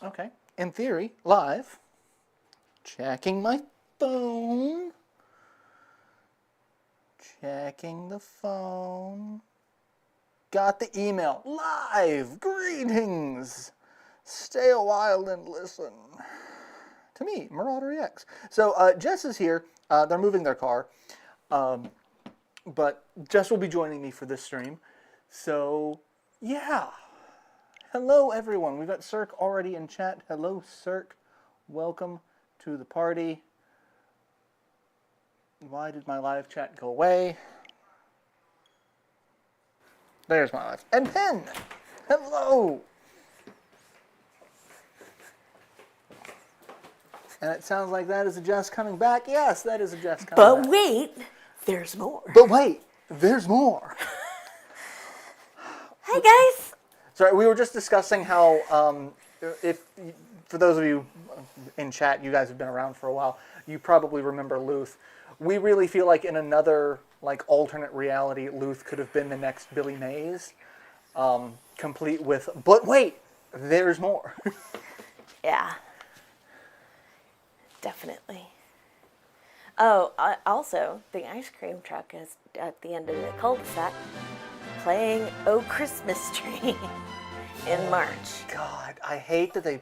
Okay. In theory, live. Checking my phone. Checking the phone. Got the email. Live! Greetings! Stay a while and listen. To me, Marauder EX. So, Jess is here. They're moving their car. But Jess will be joining me for this stream. So, yeah. Hello, everyone. We've got Cirque already in chat. Hello, Cirque. Welcome to the party. Why did my live chat go away? There's my live. And Pen! Hello! And it sounds like that is a Jess coming back. Yes, that is a Jess coming back. But wait, there's more. But wait, there's more. Hi, guys. Sorry, we were just discussing how, if for those of you in chat, you guys have been around for a while, you probably remember Luth. We really feel like in another alternate reality, Luth could have been the next Billy Mays, complete with. But wait, there's more. Yeah, definitely. Oh, also, the ice cream truck is at the end of the cul-de-sac playing "Oh Christmas Tree" in March. God, I hate that they.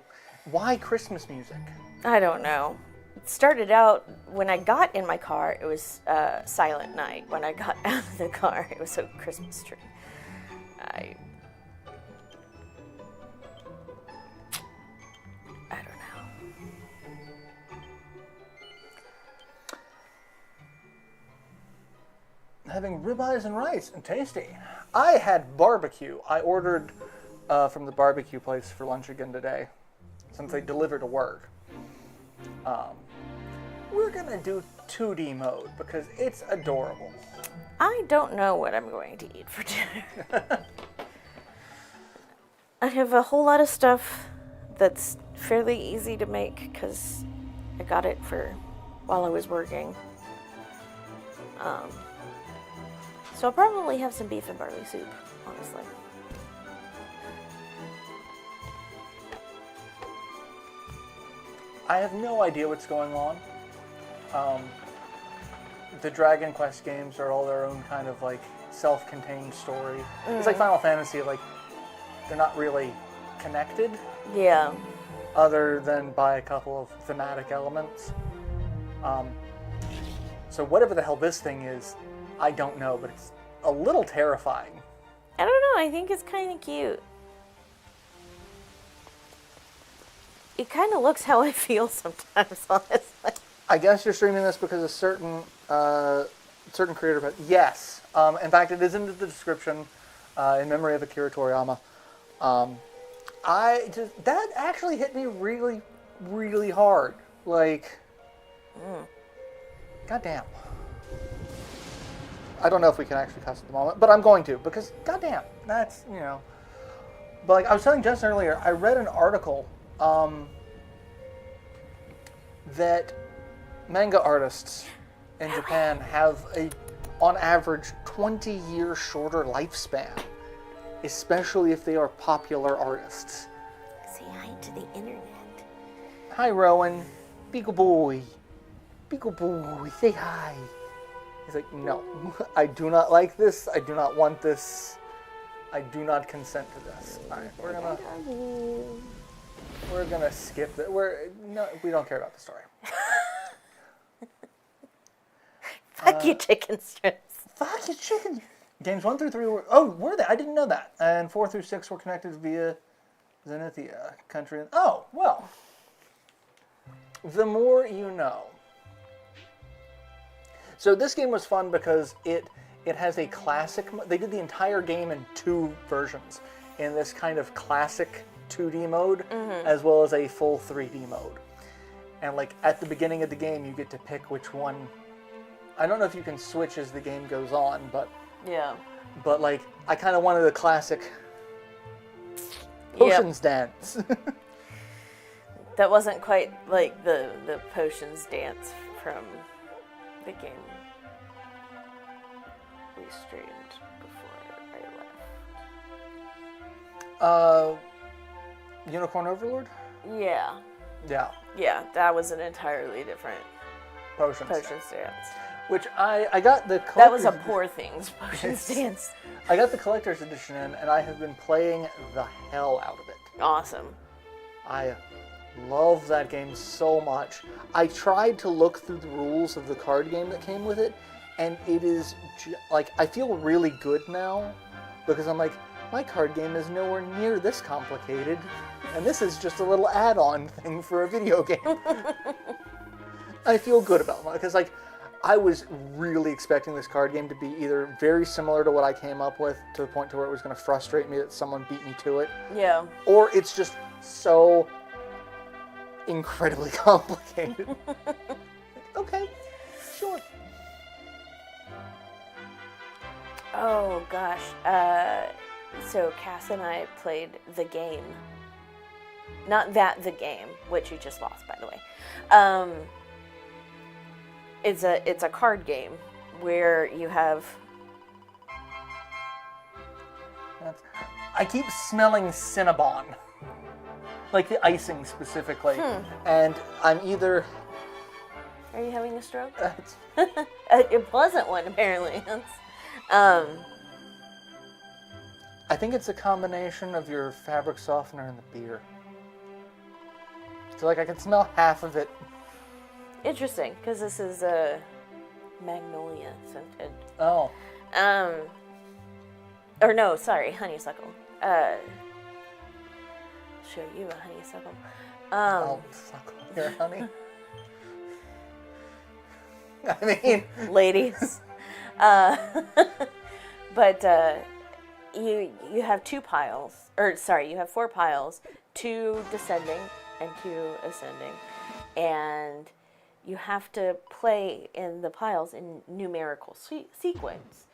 Why Christmas music? I don't know. It started out when I got in my car. It was Silent Night. When I got out of the car, it was "Oh Christmas Tree." I don't know. Having ribeyes and rice and tasty. I had barbecue. I ordered from the barbecue place for lunch again today, since they deliver to work. We're gonna do 2D mode because it's adorable. I don't know what I'm going to eat for dinner. I have a whole lot of stuff that's fairly easy to make because I got it for while I was working. So I'll probably have some beef and barley soup, honestly. I have no idea what's going on. The Dragon Quest games are all their own kind of self-contained story. It's like Final Fantasy, they're not really connected. Yeah. Other than by a couple of thematic elements. So whatever the hell this thing is, I don't know, but it's a little terrifying. I don't know, I think it's kind of cute. It kind of looks how I feel sometimes, honestly. I guess you're streaming this because a certain creator. Yes. In fact, it is in the description in memory of Akira Toriyama. That actually hit me really, really hard. Goddamn. I don't know if we can actually cuss at the moment, but I'm going to because goddamn, that's But I was telling Jess earlier, I read an article that manga artists in Japan have on average, 20-year shorter lifespan, especially if they are popular artists. Say hi to the internet. Hi, Rowan. Beagle boy. Beagle boy, say hi. He's like, no, I do not like this. I do not want this. I do not consent to this. All right, we're gonna skip that. We don't care about the story. Fuck you, chicken strips. Fuck you, chicken. Games 1 through 3 were they? I didn't know that. And 4 through 6 were connected via Zenithia country. Oh, well. The more you know. So this game was fun because it has a classic. They did the entire game in 2 versions, in this kind of classic 2D mode, as well as a full 3D mode. And at the beginning of the game, you get to pick which one. I don't know if you can switch as the game goes on, but yeah. But I kind of wanted the classic potions dance. That wasn't quite like the potions dance from the game we streamed before I left. Unicorn Overlord? Yeah. Yeah. Yeah, that was an entirely different Potion potion stance. Which I got the collector's That was a Poor Things potion stance. I got the collector's edition in, and I have been playing the hell out of it. Awesome. I love that game so much. I tried to look through the rules of the card game that came with it, and it is like, I feel really good now because I'm like, my card game is nowhere near this complicated, and this is just a little add-on thing for a video game. I feel good about it because, like, I was really expecting this card game to be either very similar to what I came up with to the point to where it was going to frustrate me that someone beat me to it. Yeah. Or it's just so incredibly complicated. Okay, sure. Oh, gosh. So Cass and I played the game. Not the game, which you just lost, by the way. It's a card game where you have... I keep smelling Cinnabon. Like the icing specifically. And I'm either... Are you having a stroke? It wasn't one, apparently. I think it's a combination of your fabric softener and the beer. So, like, I can smell half of it. Interesting, because this is a magnolia scented. Oh. Or no, sorry, honeysuckle. Show you a honeysuckle. I'll suckle your honey. I mean... Ladies. But you have two piles, or sorry, you have 4 piles, 2 descending and 2 ascending, and you have to play in the piles in numerical sequence,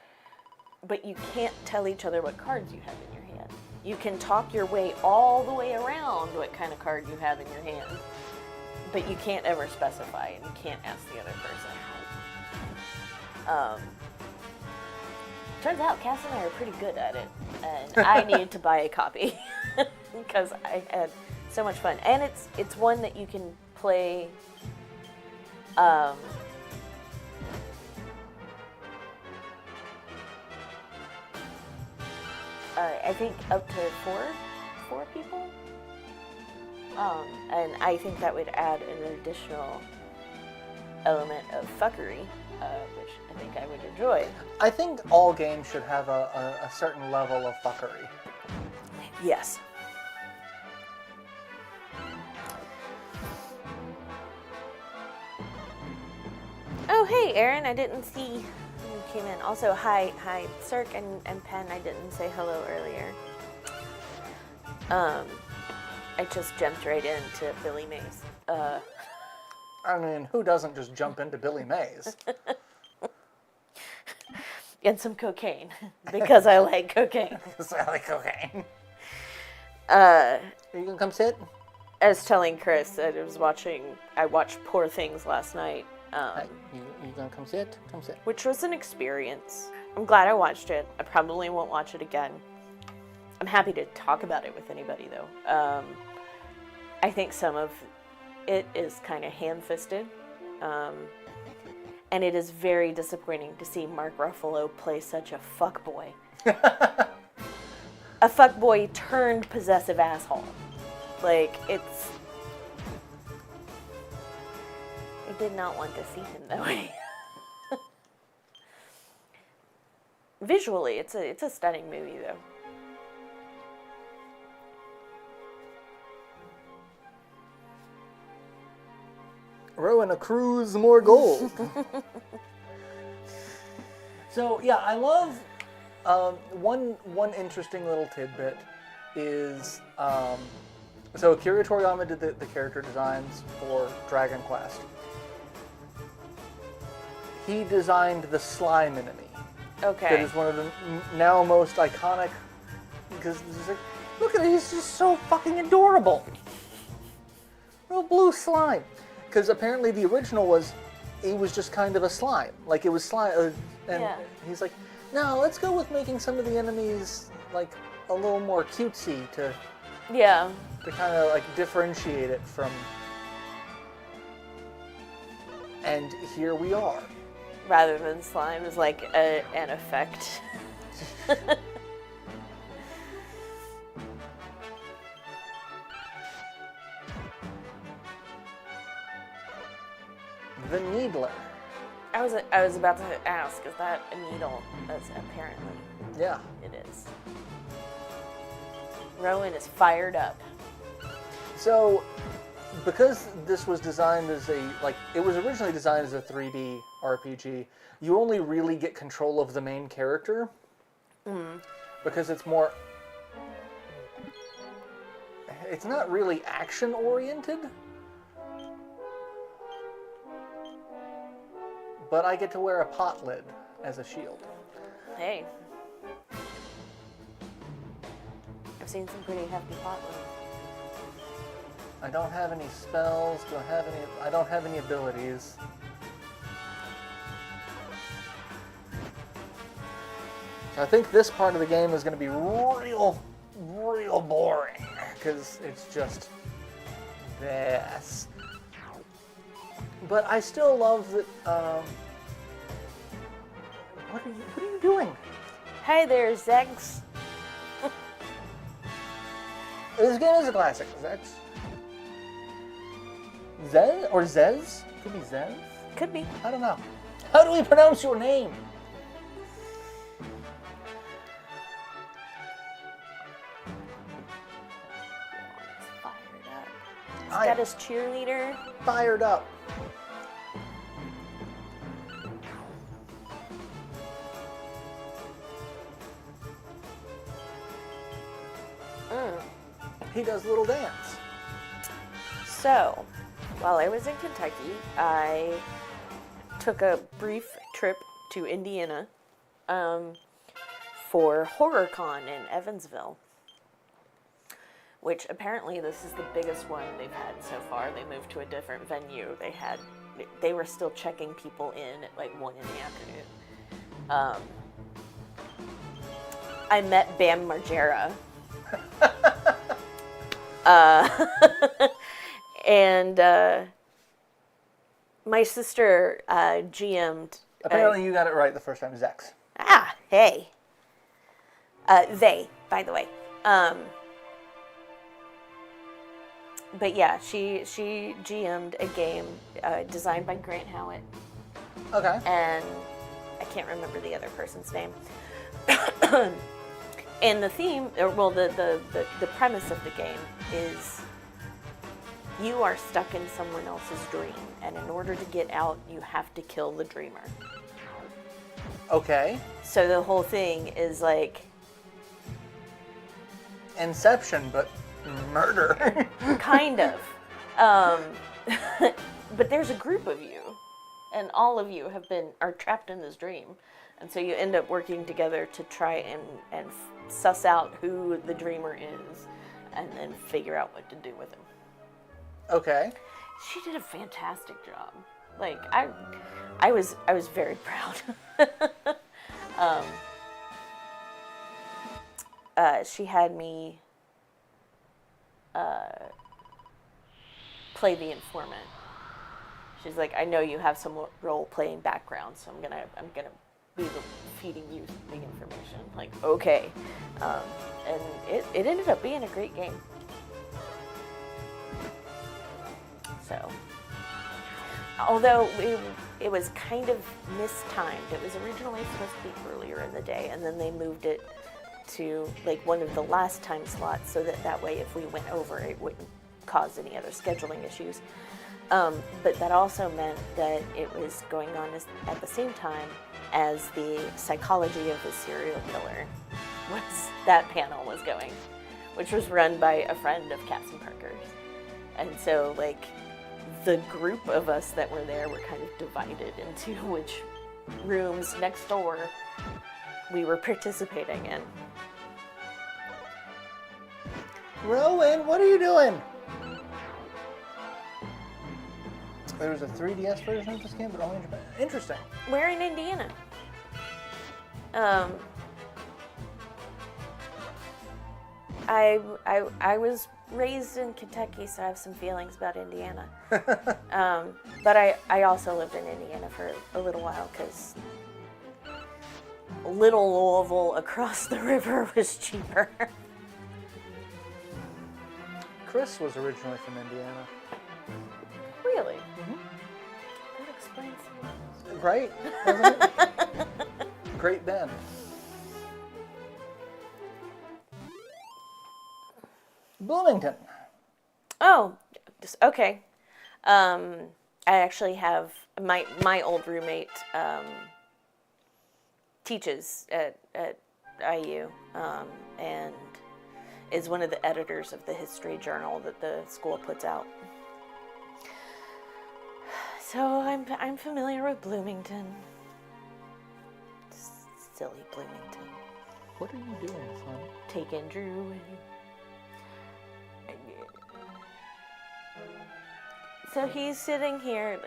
but you can't tell each other what cards you have in your hand. You can talk your way all the way around what kind of card you have in your hand, but you can't ever specify, and you can't ask the other person. Turns out Cass and I are pretty good at it, and I needed to buy a copy because I had so much fun. And it's one that you can play. I think up to four people. And I think that would add an additional element of fuckery, which I think I would enjoy. I think all games should have a certain level of fuckery. Yes. Oh, hey, Aaron, I didn't see you came in. Also, hi, Cirque and Penn, I didn't say hello earlier. I just jumped right into Billy Mays. I mean, who doesn't just jump into Billy Mays? And some cocaine, because I like cocaine. Because I like cocaine. Are you gonna come sit? I was telling Chris that I watched Poor Things last night. You gonna come sit? Come sit. Which was an experience. I'm glad I watched it. I probably won't watch it again. I'm happy to talk about it with anybody, though. I think some of it is kind of ham-fisted. And it is very disappointing to see Mark Ruffalo play such a fuckboy. A fuckboy turned possessive asshole. Like, it's... I did not want to see him that way. Visually, it's a stunning movie, though. Rowing a cruise, more gold. So yeah, I love one interesting little tidbit is so Akira Toriyama did the character designs for Dragon Quest. He designed the slime enemy. Okay. That is one of the now most iconic, because it's like, look at it, he's just so fucking adorable. Little blue slime. Because apparently the original was, he was just kind of a slime. Like, it was slime, and he's like, no, let's go with making some of the enemies, like, a little more cutesy to Yeah. To kind of like differentiate it from. And here we are. Rather than slime is like an effect. The Needler. I was about to ask, is that a needle? That's apparently. Yeah. It is. Rowan is fired up. So, because this was designed as it was originally designed as a 3D RPG, you only really get control of the main character. Because it's more. It's not really action oriented. But I get to wear a pot lid as a shield. Hey. I've seen some pretty hefty pot lids. I don't have any spells. I don't have any abilities. So I think this part of the game is going to be real boring. Because it's just this. But I still love that. What are you doing? Hey there, Zegs. This game is a classic. Zez or Zez? Could be Zez. Could be. I don't know. How do we pronounce your name? He's fired up. He's got his cheerleader. Fired up. He does a little dance. So, while I was in Kentucky, I took a brief trip to Indiana for HorrorCon in Evansville, which apparently this is the biggest one they've had so far. They moved to a different venue. They were still checking people in at like 1 in the afternoon. I met Bam Margera. And my sister GM'd. Apparently, you got it right the first time, Zex. Hey. They, by the way. But yeah, she GM'd a game designed by Grant Howitt. Okay. And I can't remember the other person's name. And the theme, the premise of the game is you are stuck in someone else's dream, and in order to get out, you have to kill the dreamer. Okay. So the whole thing is like Inception, but murder. kind of. But there's a group of you, and all of you are trapped in this dream, and so you end up working together to try and suss out who the dreamer is, and then figure out what to do with him. Okay. She did a fantastic job. Like I was very proud. She had me play the informant. She's like, I know you have some role-playing background, so I'm gonna be feeding you the information. Like, okay, and it ended up being a great game. So, although it was kind of mistimed. It was originally supposed to be earlier in the day, and then they moved it to like one of the last time slots, so that way if we went over, it wouldn't cause any other scheduling issues. But that also meant that it was going on at the same time as the psychology of the serial killer that panel was going, which was run by a friend of Cats and Parker's. And so like the group of us that were there were kind of divided into which rooms next door we were participating in. Rowan, what are you doing? There was a 3DS version of this game, but only in Japan. Interesting. We're in Indiana. I was raised in Kentucky, so I have some feelings about Indiana. But I also lived in Indiana for a little while because little Louisville across the river was cheaper. Chris was originally from Indiana. Really? Mm-hmm. That explains things. Right? Wasn't it? Great Bend. Bloomington. Oh, okay. I actually have my old roommate teaches at IU and is one of the editors of the history journal that the school puts out. So I'm familiar with Bloomington. Silly Bloomington. What are you doing, son? Taking Drew away. So he's sitting here,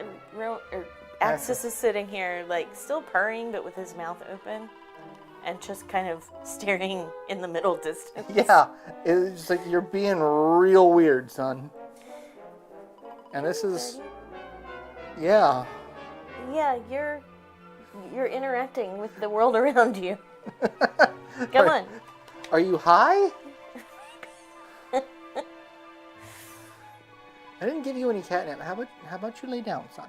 Axis is sitting here, like, still purring, but with his mouth open, and just kind of staring in the middle distance. Yeah, it's just like, you're being real weird, son. And this is... Yeah. Yeah, you're interacting with the world around you. Come on. Are you high? I didn't give you any catnip. How about you lay down, son?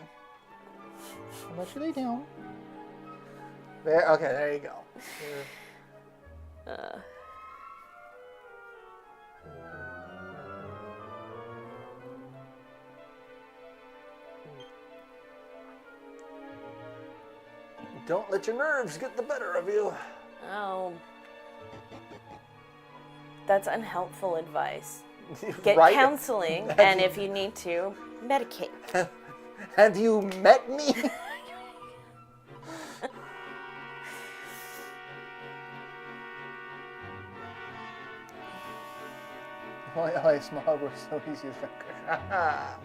How about you lay down? There. Okay, there you go. Don't let your nerves get the better of you. Oh. That's unhelpful advice. Get Right? counseling, and if you need to, medicate. Have you met me? I smile was so easy as that.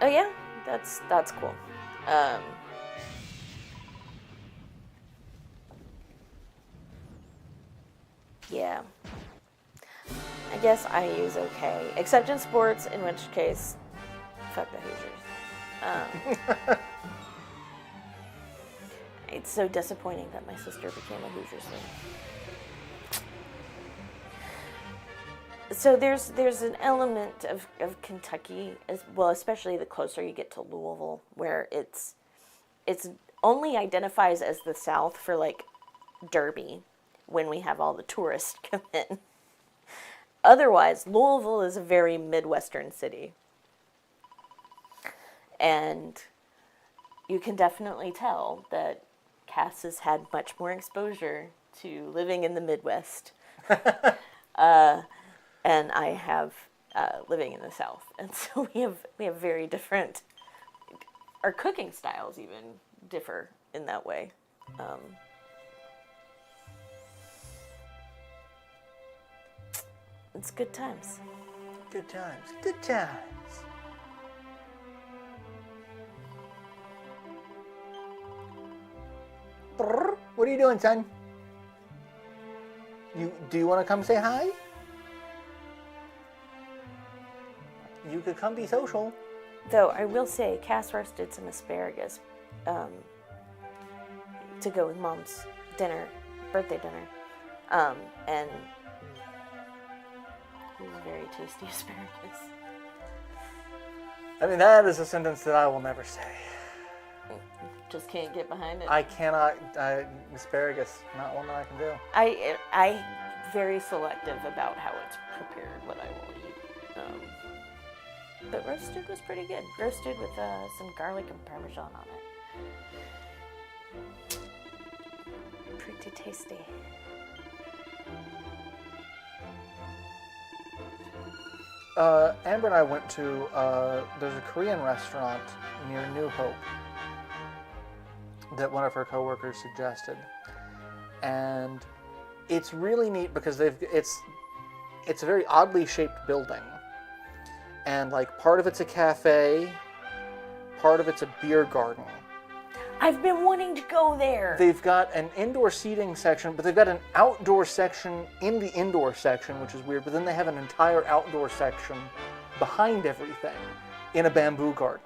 Oh yeah, that's cool. Yeah. I guess IU's okay, except in sports, in which case, fuck the Hoosiers. It's so disappointing that my sister became a Hoosiers fan. So there's an element of Kentucky, as well, especially the closer you get to Louisville, where it's only identifies as the South for, like, Derby, when we have all the tourists come in. Otherwise, Louisville is a very Midwestern city. And you can definitely tell that Cass has had much more exposure to living in the Midwest. And I have living in the South. And so we have very different, our cooking styles even differ in that way. It's good times. Good times. Good times. What are you doing, son? Do you want to come say hi? You could come be social. Though I will say, Cass roasted some asparagus to go with Mom's birthday dinner, and it was very tasty asparagus. I mean, that is a sentence that I will never say. Just can't get behind it. I cannot. Asparagus, not one that I can do. I very selective about how it's prepared, what I will eat. But roasted was pretty good. Roasted with some garlic and Parmesan on it. Pretty tasty. Amber and I went to, there's a Korean restaurant near New Hope that one of her coworkers suggested. And it's really neat because it's a very oddly shaped building. And like part of it's a cafe, part of it's a beer garden. I've been wanting to go there. They've got an indoor seating section, but they've got an outdoor section in the indoor section, which is weird. But then they have an entire outdoor section behind everything in a bamboo garden.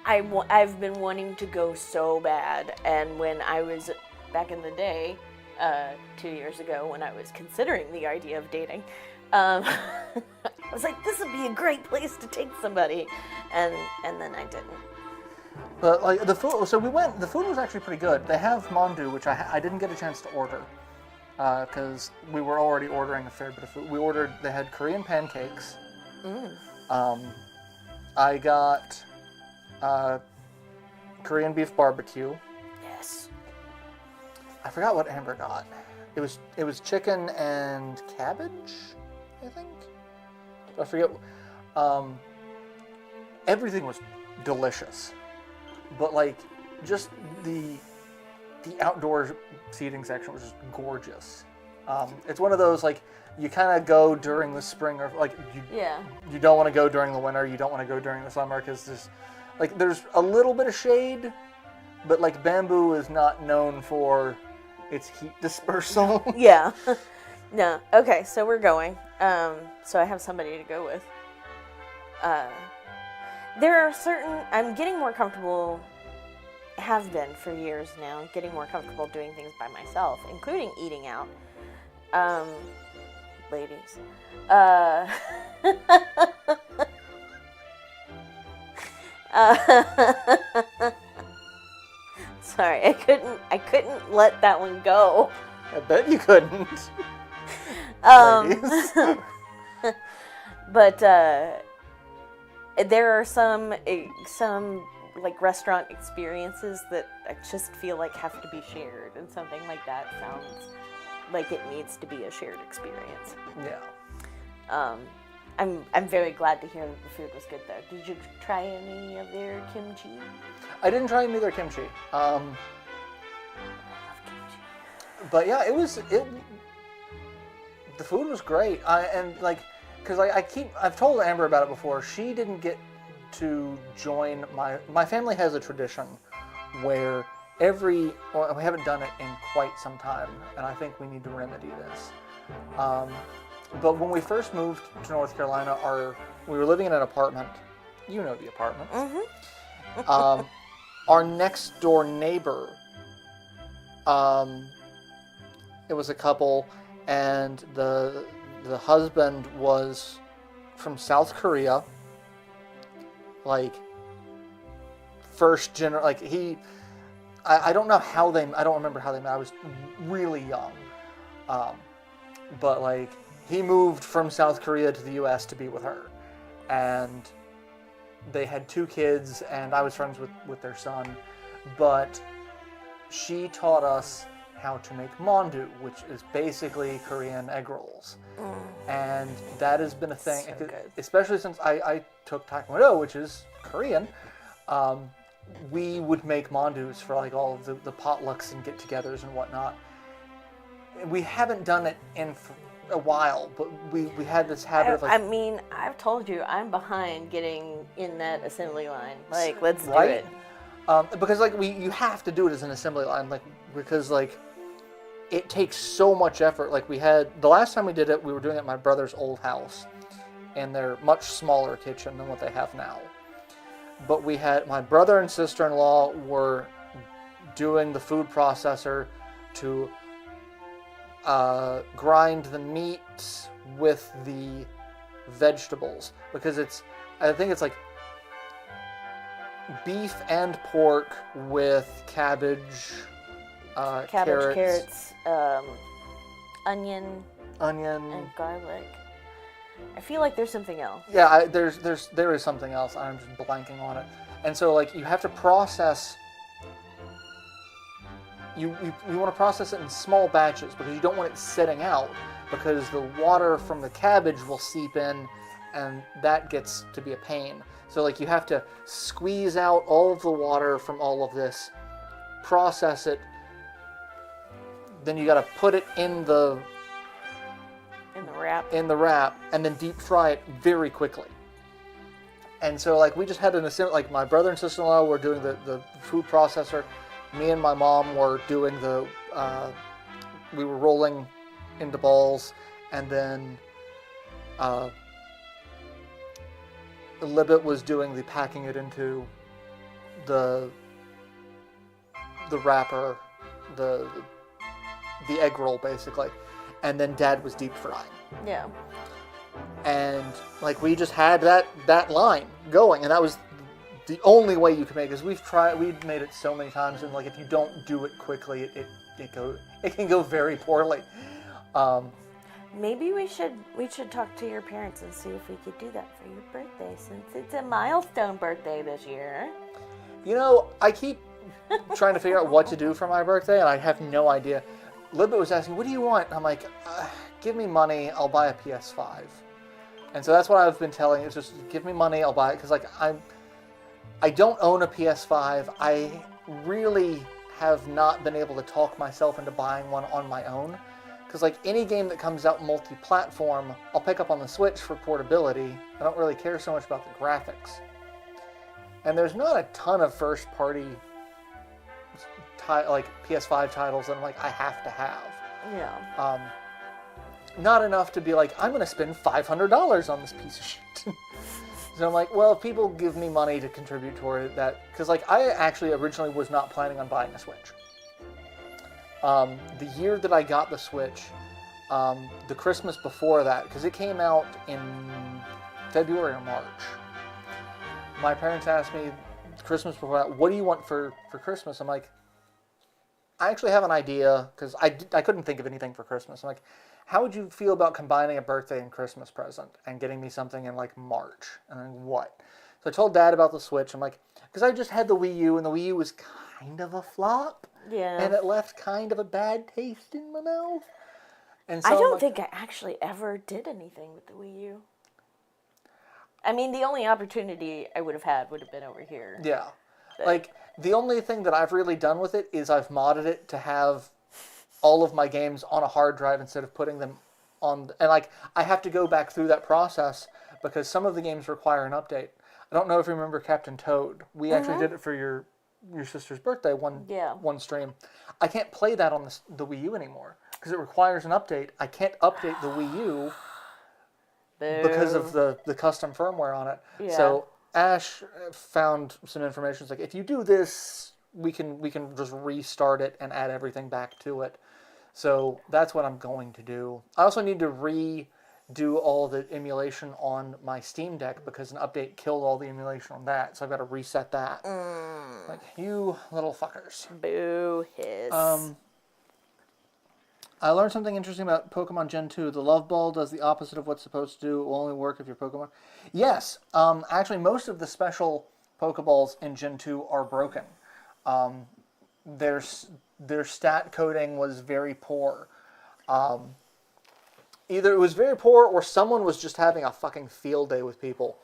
I've been wanting to go so bad, and when I was back in the day, 2 years ago, when I was considering the idea of dating, I was like, this would be a great place to take somebody, and then I didn't. But like the food, so we went. The food was actually pretty good. They have mandu, which I didn't get a chance to order because we were already ordering a fair bit of food. We ordered. They had Korean pancakes. I got Korean beef barbecue. Yes. I forgot what Amber got. It was chicken and cabbage, I think. I forget. Everything was delicious. But like, just the outdoor seating section was just gorgeous. It's one of those like you kind of go during the spring or like you don't want to go during the winter. You don't want to go during the summer because there's a little bit of shade, but like bamboo is not known for its heat dispersal. Yeah. No. Okay. So we're going. So I have somebody to go with. There are certain, I'm getting more comfortable, have been for years now, getting more comfortable doing things by myself, including eating out. Ladies. Sorry, I couldn't let that one go. I bet you couldn't. But, there are some like restaurant experiences that I just feel like have to be shared, and something like that sounds like it needs to be a shared experience. Yeah. I'm very glad to hear that the food was good though. Did you try any of their kimchi? I didn't try any of their kimchi. I love kimchi. But yeah, the food was great. Because I've told Amber about it before. She didn't get to join my family has a tradition where we haven't done it in quite some time, and I think we need to remedy this. But when we first moved to North Carolina, we were living in an apartment. You know the apartment. Mm-hmm. Our next door neighbor, it was a couple, and the husband was from South Korea, like first generation. Like I don't know how I don't remember how they met. I was really young, but like he moved from South Korea to the U.S. to be with her, and they had 2 kids, and I was friends with their son, but she taught us how to make mandu, which is basically Korean egg rolls. And that has been a thing, So good. especially since I took Taekwondo, which is Korean. We would make mandus for like all of the potlucks and get-togethers and whatnot. We haven't done it in a while, but we had this habit of like... I mean, I've told you, I'm behind getting in that assembly line. Like, let's do right? it. Because like you have to do it as an assembly line, like because like it takes so much effort. Like the last time we did it, we were doing it at my brother's old house, in their much smaller kitchen than what they have now. But we had my brother and sister-in-law were doing the food processor to grind the meats with the vegetables, because I think it's like beef and pork with cabbage, Carrots, onion, and garlic. I feel like there's something else. Yeah, there is something else. I'm just blanking on it. And so like you have to process. You want to process it in small batches because you don't want it sitting out, because the water from the cabbage will seep in, and that gets to be a pain. So like you have to squeeze out all of the water from all of this, process it, then you got to put it in the wrap, and then deep fry it very quickly. And so like we just had an assembly, like my brother and sister-in-law were doing the food processor, me and my mom were doing we were rolling into balls, and then Libet was doing the packing it into the wrapper, the egg roll basically, and then Dad was deep frying. Yeah. And like we just had that line going, and that was the only way you could make it. Because we've made it so many times, and like if you don't do it quickly, it can go very poorly. Maybe we should talk to your parents and see if we could do that for your birthday, since it's a milestone birthday this year. You know, I keep trying to figure out what to do for my birthday, and I have no idea. Libet was asking, "What do you want?" I'm like, "Give me money, I'll buy a PS5." And so that's what I've been telling. It's just give me money, I'll buy it. Because like I don't own a PS5. I really have not been able to talk myself into buying one on my own. Because like any game that comes out multi-platform, I'll pick up on the Switch for portability. I don't really care so much about the graphics. And there's not a ton of first-party like PS5 titles that I'm like, I have to have. Yeah. Not enough to be like, I'm going to spend $500 on this piece of shit. So I'm like, well, if people give me money to contribute toward that, because like I actually originally was not planning on buying a Switch. The year that I got the Switch, the Christmas before that, because it came out in February or March, my parents asked me Christmas before that, what do you want for Christmas? I'm like, I actually have an idea, because I couldn't think of anything for Christmas. I'm like, how would you feel about combining a birthday and Christmas present and getting me something in like March? And then what? So I told Dad about the Switch. I'm like, because I just had the Wii U, and the Wii U was kind of a flop. Yeah. And it left kind of a bad taste in my mouth. And so I don't think I actually ever did anything with the Wii U. I mean, the only opportunity I would have had would have been over here. Yeah. Like, the only thing that I've really done with it is I've modded it to have all of my games on a hard drive instead of putting them on... And, like, I have to go back through that process because some of the games require an update. I don't know if you remember Captain Toad. We actually did it for your sister's birthday one stream. I can't play that on the Wii U anymore because it requires an update. I can't update the Wii U because of the custom firmware on it. Yeah. So Ash found some information. It's like, if you do this, we can just restart it and add everything back to it. So that's what I'm going to do. I also need to redo all the emulation on my Steam Deck because an update killed all the emulation on that. So I've got to reset that. Like, you little fuckers. Boo hiss. I learned something interesting about Pokemon Gen 2. The Love Ball does the opposite of what's supposed to do. It will only work if you're Pokemon. Yes. Actually, most of the special Pokeballs in Gen 2 are broken. Their stat coding was very poor. Either it was very poor or someone was just having a fucking field day with people.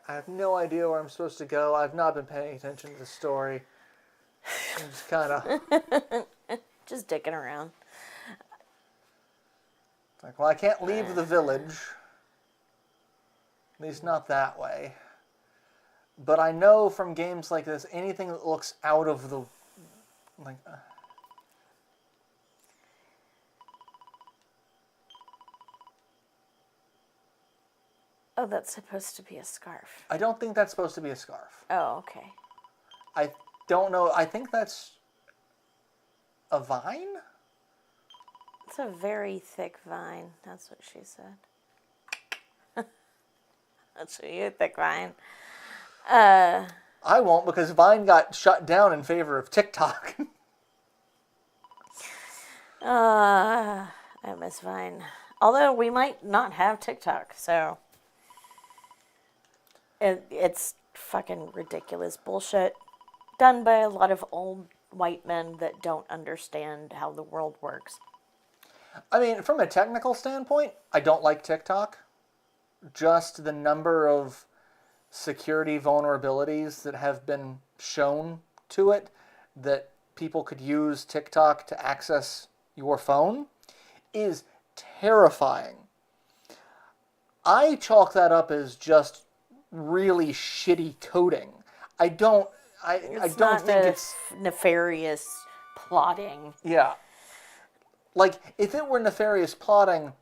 I have no idea where I'm supposed to go. I've not been paying attention to the story. I'm just kind of... Just dicking around. Like, well, I can't leave the village. At least not that way. But I know from games like this, anything that looks out of the... like... Oh, that's supposed to be a scarf. I don't think that's supposed to be a scarf. Oh, okay. I don't know. I think that's a vine? It's a very thick vine. That's what she said. That's a thick vine. I won't, because Vine got shut down in favor of TikTok. I miss Vine. Although we might not have TikTok, so... It's fucking ridiculous bullshit done by a lot of old white men that don't understand how the world works. I mean, from a technical standpoint, I don't like TikTok. Just the number of security vulnerabilities that have been shown to it that people could use TikTok to access your phone is terrifying. I chalk that up as just really shitty coding. I don't think it's nefarious plotting. Yeah. Like, if it were nefarious plotting,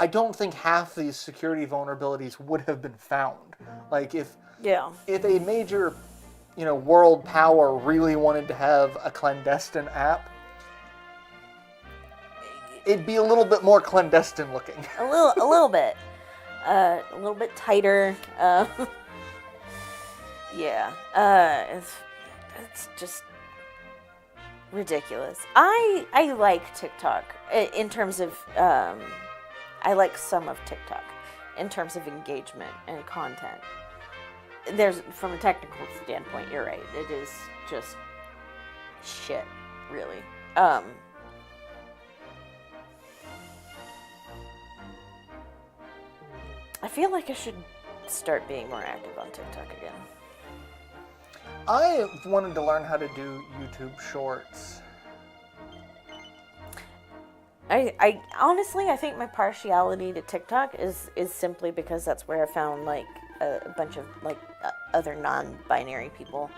I don't think half these security vulnerabilities would have been found. Like, if a major, world power really wanted to have a clandestine app, it'd be a little bit more clandestine looking. A little bit. A little bit tighter. It's just ridiculous. I like TikTok in terms of I like some of TikTok in terms of engagement and content. From a technical standpoint, you're right. It is just shit, really. I feel like I should start being more active on TikTok again. I wanted to learn how to do YouTube Shorts. I honestly, I think my partiality to TikTok is simply because that's where I found like a bunch of like other non-binary people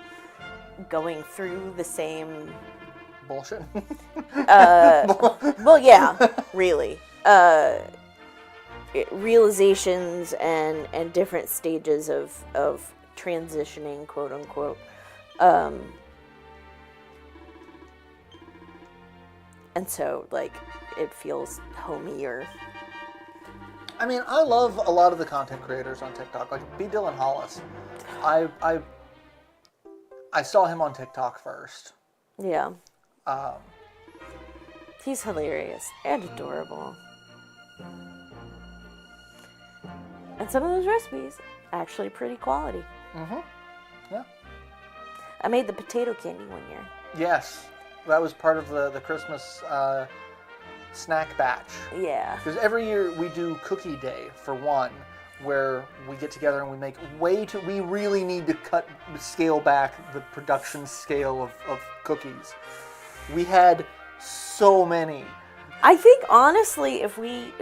going through the same bullshit. Well, yeah, really. Realizations and different stages of transitioning, quote unquote. And so, like, it feels homier. I mean, I love a lot of the content creators on TikTok, like B. Dylan Hollis. I saw him on TikTok first. Yeah. He's hilarious and adorable. And some of those recipes, actually pretty quality. Mm-hmm. Yeah. I made the potato candy one year. Yes. That was part of the Christmas snack batch. Yeah. Because every year we do Cookie Day for one, where we get together and we make we really need to scale back the production scale of cookies. We had so many. I think honestly, if we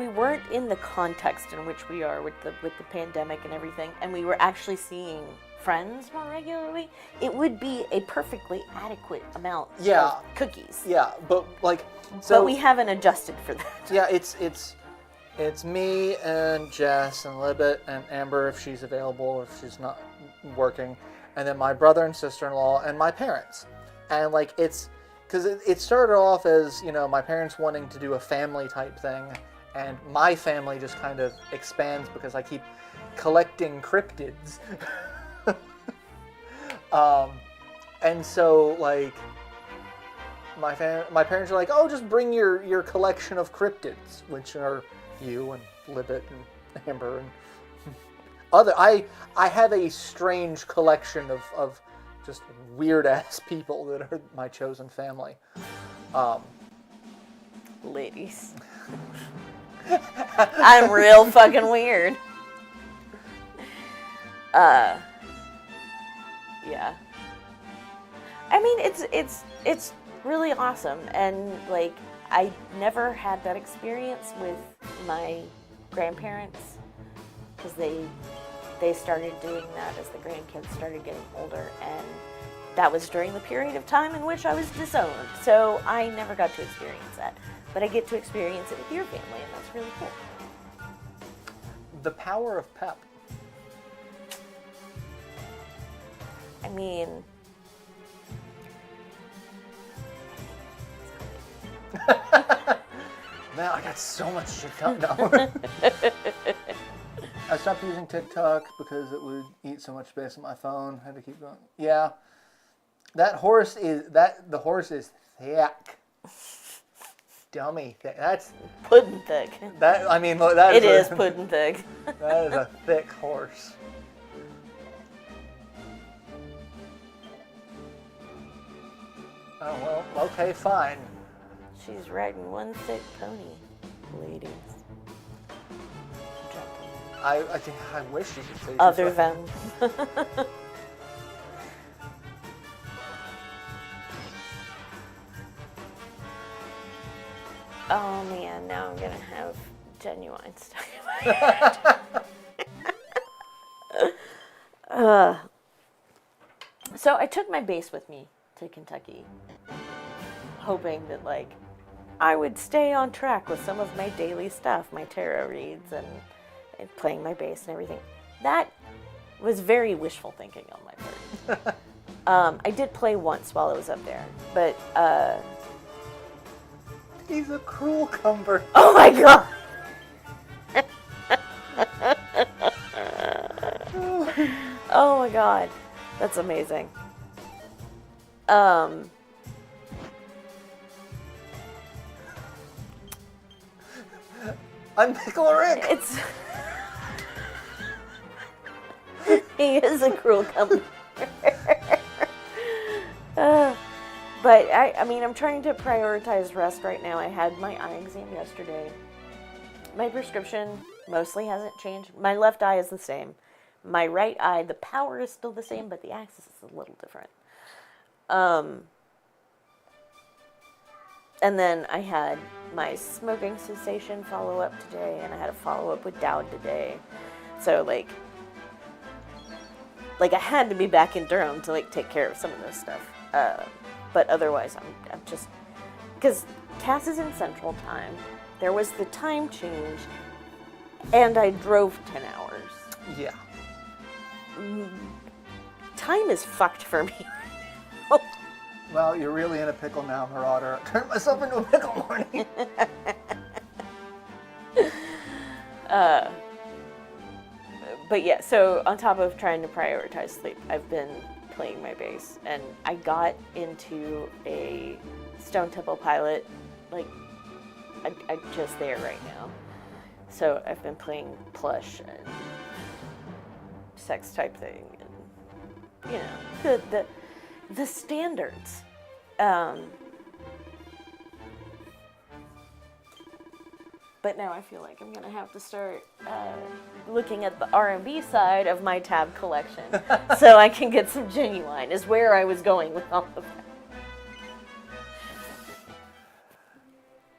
weren't in the context in which we are with the pandemic and everything, and we were actually seeing friends more regularly, it would be a perfectly adequate amount of cookies. Yeah, but but we haven't adjusted for that. Yeah, it's me and Jess and Libet and Amber if she's available, if she's not working, and then my brother and sister-in-law and my parents. And it's because it started off as my parents wanting to do a family type thing, and my family just kind of expands because I keep collecting cryptids. And so my parents are like, oh, just bring your collection of cryptids, which are you and Libet and Amber and other. I have a strange collection of just weird ass people that are my chosen family. Ladies. I'm real fucking weird. Yeah. I mean, it's really awesome, and I never had that experience with my grandparents because they started doing that as the grandkids started getting older, and that was during the period of time in which I was disowned. So I never got to experience that, but I get to experience it with your family, and that's really cool. The power of pep. I mean, man, I got so much shit done now. I stopped using TikTok because it would eat so much space on my phone. I had to keep going. Yeah, the horse is thick. Dummy thick. That's pudding thick. That is pudding thick. That is a thick horse. Oh, well, okay, fine. She's riding one thick pony, ladies. I wish you could say other than. Oh man, gonna have genuine stuff in my head. So I took my bass with me to Kentucky, hoping that like I would stay on track with some of my daily stuff, my tarot reads and playing my bass and everything. That was very wishful thinking on my part. I did play once while I was up there, but He's a cruel cumber. oh my god! Oh my god, that's amazing. I'm Pickle Rick. It's he is a cruel cumber. But I mean, I'm trying to prioritize rest right now. I had my eye exam yesterday. My prescription mostly hasn't changed. My left eye is the same. My right eye, the power is still the same, but the axis is a little different. And then I had my smoking cessation follow-up today, and I had a follow-up with Dowd today. So, like I had to be back in Durham to, like, take care of some of this stuff. But otherwise, I'm just... Because Cass is in Central Time. There was the time change, and I drove 10 hours. Yeah. Time is fucked for me. Well, you're really in a pickle now, Marauder. I turned myself into a pickle, Marnie. But yeah, so on top of trying to prioritize sleep, I've been playing my bass, and I got into a Stone Temple Pilot, like, I'm just there right now. So I've been playing Plush and Sex type thing, and, you know, the standards. But now I feel like I'm gonna have to start looking at the R&B side of my tab collection, so I can get some genuine. Is where I was going with all of that.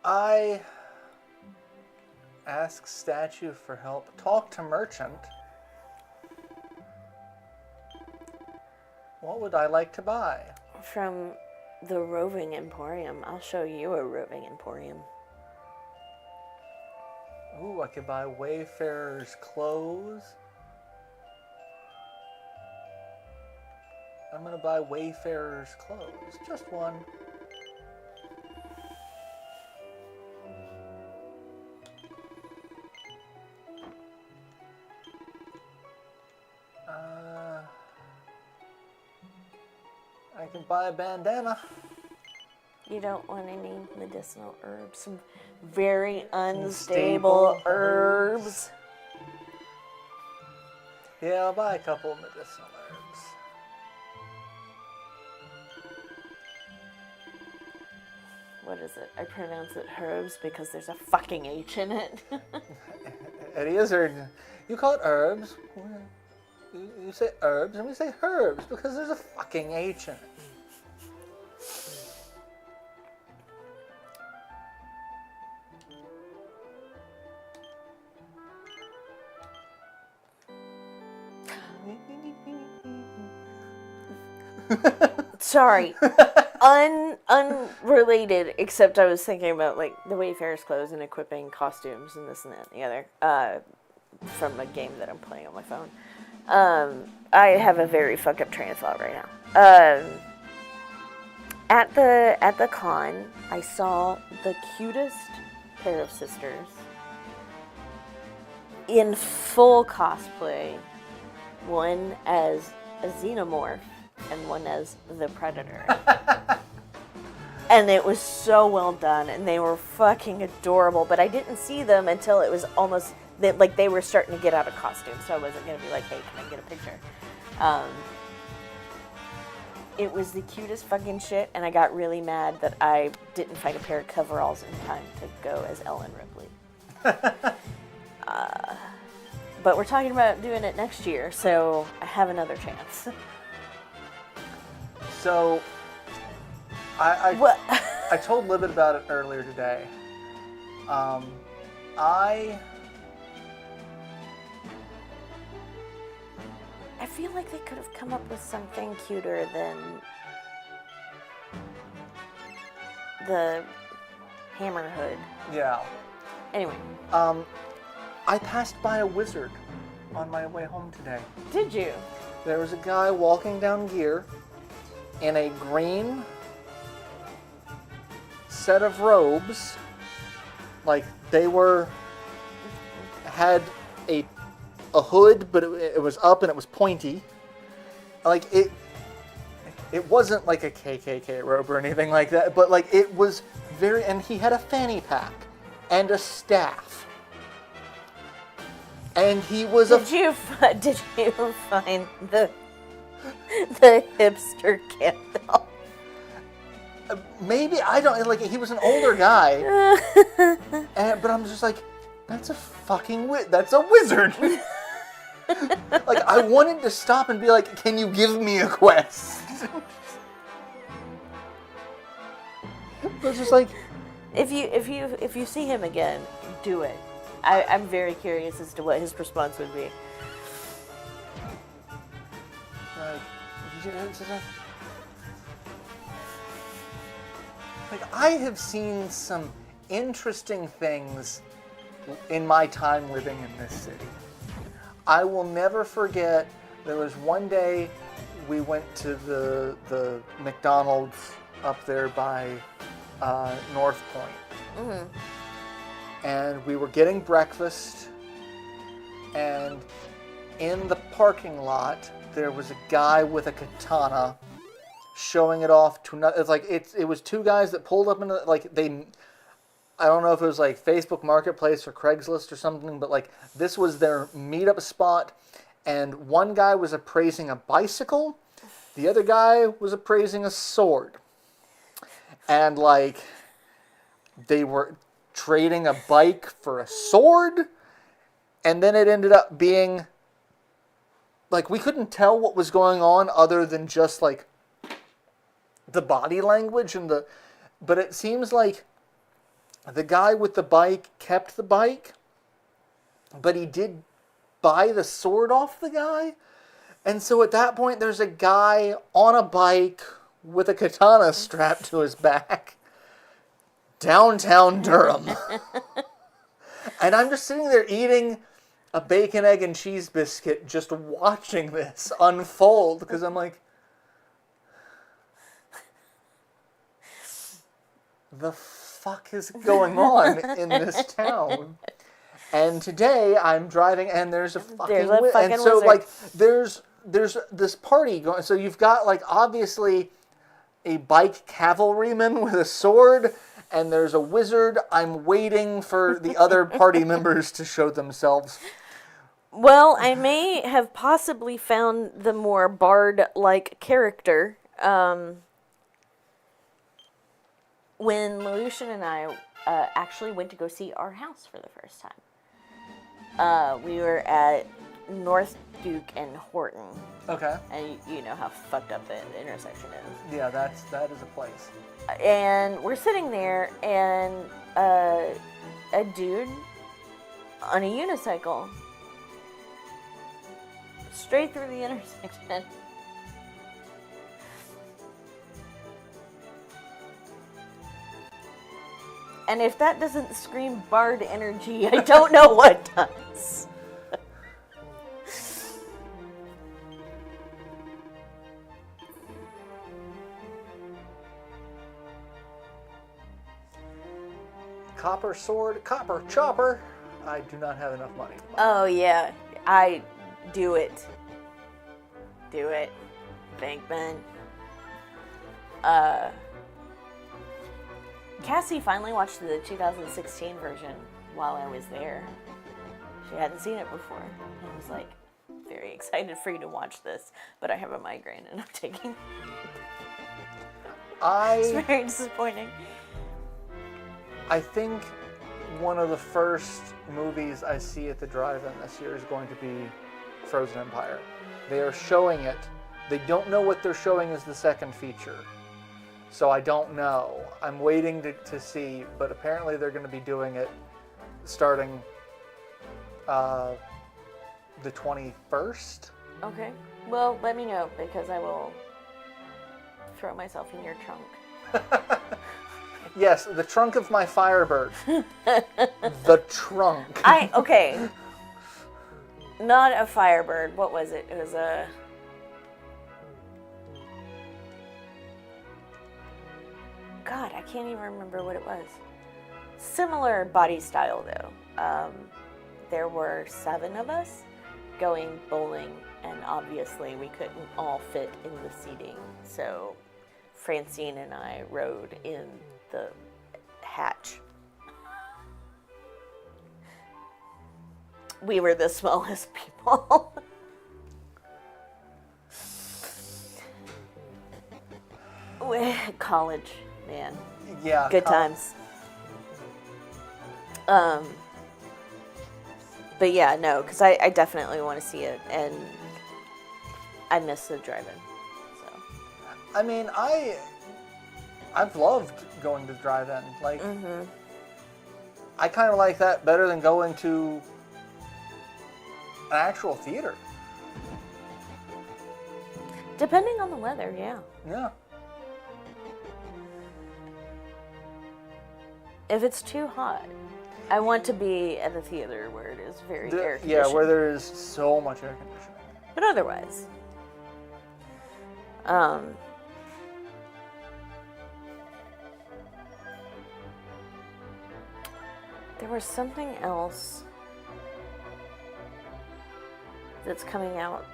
I ask statue for help. Talk to merchant. What would I like to buy? From the Roving Emporium. I'll show you a Roving Emporium. Ooh, I could buy Wayfarer's clothes. I'm gonna buy Wayfarer's clothes. Just one. I can buy a bandana. You don't want any medicinal herbs, some very unstable herbs. Yeah, I'll buy a couple of medicinal herbs. What is it? I pronounce it herbs because there's a fucking H in it. It is, or you call it herbs. You say herbs, and we say herbs because there's a fucking H in it. Sorry. Unrelated, except I was thinking about, like, the Wayfarer's clothes and equipping costumes and this and that and the other from a game that I'm playing on my phone. I have a very fucked up train of thought right now. At the con, I saw the cutest pair of sisters in full cosplay, one as a xenomorph and one as the Predator. And it was so well done, and they were fucking adorable, but I didn't see them until it was almost, like, they were starting to get out of costume, so I wasn't going to be like, hey, can I get a picture? It was the cutest fucking shit, and I got really mad that I didn't find a pair of coveralls in time to go as Ellen Ripley. But we're talking about doing it next year, so I have another chance. So, I What? I told Libet about it earlier today. I feel like they could have come up with something cuter than the hammer hood. Yeah. Anyway. I passed by a wizard on my way home today. Did you? There was a guy walking down Gear in a green set of robes. Like, they had a hood, but it was up and it was pointy. Like, it wasn't like a KKK robe or anything like that, but like it was and he had a fanny pack and a staff. And he was Did you find the hipster candle? Maybe, I don't, like, he was an older guy. But I'm just like, that's a wizard. Like, I wanted to stop and be like, can you give me a quest? But it's just like, if you see him again, do it. I'm very curious as to what his response would be. Like, I have seen some interesting things in my time living in this city. I will never forget, there was one day we went to the McDonald's up there by North Point. Mm-hmm. And we were getting breakfast, and in the parking lot there was a guy with a katana showing it off to another. It's like it was two guys that pulled up into, like, I don't know if it was like Facebook Marketplace or Craigslist or something, but like this was their meetup spot, and one guy was appraising a bicycle, the other guy was appraising a sword. And like they were trading a bike for a sword, and then it ended up being like we couldn't tell what was going on other than just like the body language but it seems like the guy with the bike kept the bike, but he did buy the sword off the guy. And so at that point there's a guy on a bike with a katana strapped to his back, downtown Durham. And I'm just sitting there eating a bacon, egg, and cheese biscuit, just watching this unfold, because I'm like, the fuck is going on in this town? And today I'm driving, and there's a fucking and so wizard. Like there's this party going. So you've got like obviously a bike cavalryman with a sword, and there's a wizard. I'm waiting for the other party members to show themselves. Well, I may have possibly found the more bard-like character. When Lelouch and I actually went to go see Our House for the first time. We were at North Duke and Horton. Okay. And you know how fucked up the intersection is. Yeah, that is a place. And we're sitting there, and a dude on a unicycle straight through the intersection. And if that doesn't scream bard energy, I don't know what does. Copper sword, copper chopper. I do not have enough money. Oh, yeah. I do it. Do it. Bankman. Cassie finally watched the 2016 version while I was there. She hadn't seen it before. And I was like, very excited for you to watch this, but I have a migraine and I'm taking it. It's very disappointing. I think one of the first movies I see at the drive-in this year is going to be Frozen Empire. They are showing it. They don't know what they're showing as the second feature. So I don't know. I'm waiting to see, but apparently they're going to be doing it starting the 21st. Okay. Well, let me know because I will throw myself in your trunk. Yes, the trunk of my Firebird. The trunk. Okay. Not a Firebird. What was it? It was a... God, I can't even remember what it was. Similar body style, though. There were 7 of us going bowling, and obviously we couldn't all fit in the seating. So Francine and I rode in the hatch. We were the smallest people. College, man. Yeah. Good times. But yeah, no, because I definitely want to see it, and I miss the drive-in. So. I mean, I've loved going to the drive-in. Like, I kind of like that better than going to an actual theater. Depending on the weather, yeah. Yeah. If it's too hot, I want to be at a theater where it is very air conditioned. Yeah, where there is so much air conditioning. But otherwise, there was something else that's coming out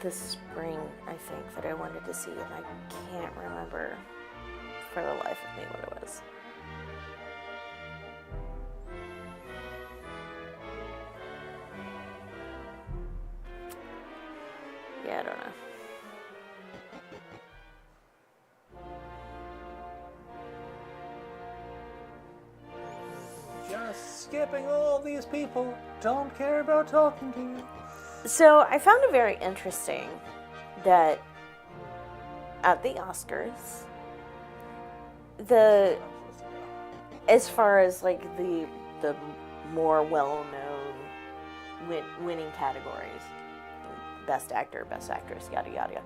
this spring, I think, that I wanted to see, and I can't remember for the life of me what it was. Yeah, I don't know. Just skipping all these people. Don't care about talking to you. So I found it very interesting that at the Oscars, as far as like the more well-known winning categories, Best Actor, Best Actress, yada yada.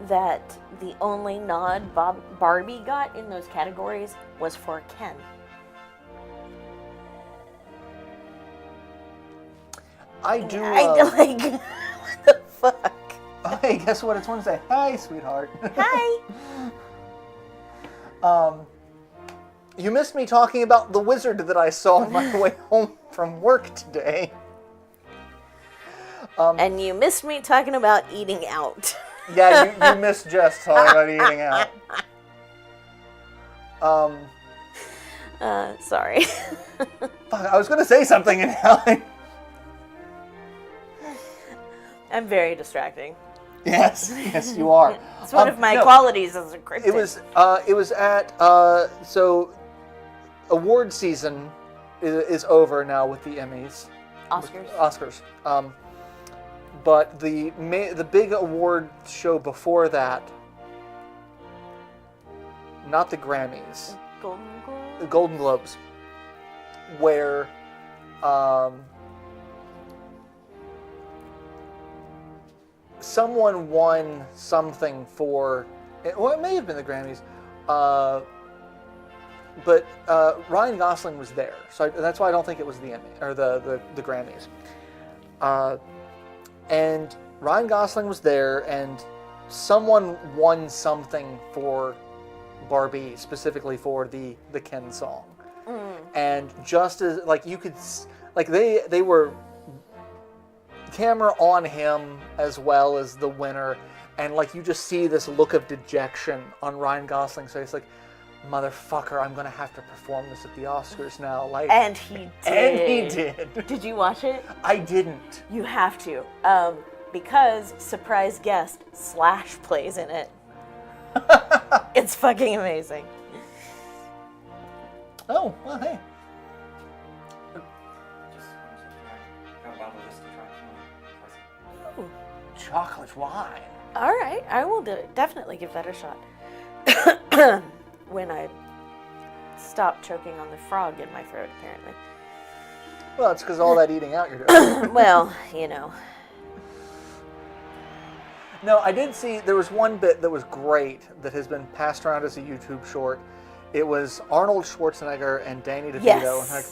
That the only nod Barbie got in those categories was for Ken. I do. Like, what the fuck? Hey, guess what? It's Wednesday. Hi, sweetheart. Hi. You missed me talking about the wizard that I saw on my way home from work today. And you missed me talking about eating out. Yeah, you missed Jess talking about eating out. Sorry. Fuck, I was going to say something and now I'm very distracting. Yes, you are. It's one of my qualities as a critic. It was at so award season is over now with the Emmys. Oscars. But the big award show before that, not the Grammys, the Golden Globes, where someone won something for, well, it may have been the Grammys, but Ryan Gosling was there, so that's why I don't think it was the Emmy or the Grammys. And Ryan Gosling was there, and someone won something for Barbie, specifically for the Ken song. And just as like you could, like they were camera on him as well as the winner, and like you just see this look of dejection on Ryan Gosling's face, like, motherfucker, I'm gonna have to perform this at the Oscars now. Like, and he did. And he did. Did you watch it? I didn't. You have to, because surprise guest Slash plays in it. It's fucking amazing. Oh, well, hey. Ooh. Chocolate wine. All right, I will definitely give that a shot. when I stopped choking on the frog in my throat, apparently. Well, it's because all that eating out you're doing. Well, you know. No, I did see, there was one bit that was great that has been passed around as a YouTube short. It was Arnold Schwarzenegger and Danny DeVito. Yes. And like,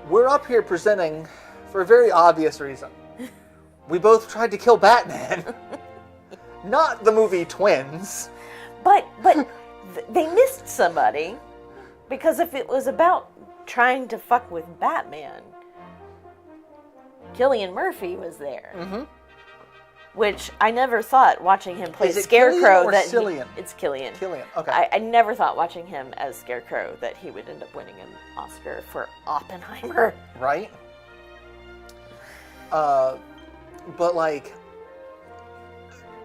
we're up here presenting for a very obvious reason. We both tried to kill Batman. Not the movie Twins. But they missed somebody, because if it was about trying to fuck with Batman, Cillian Murphy was there. Mm-hmm. Which I never thought, watching him play Scarecrow, Cillian or that Cillian? It's Cillian. Cillian, okay. I never thought, watching him as Scarecrow, that he would end up winning an Oscar for Oppenheimer. Right? But like,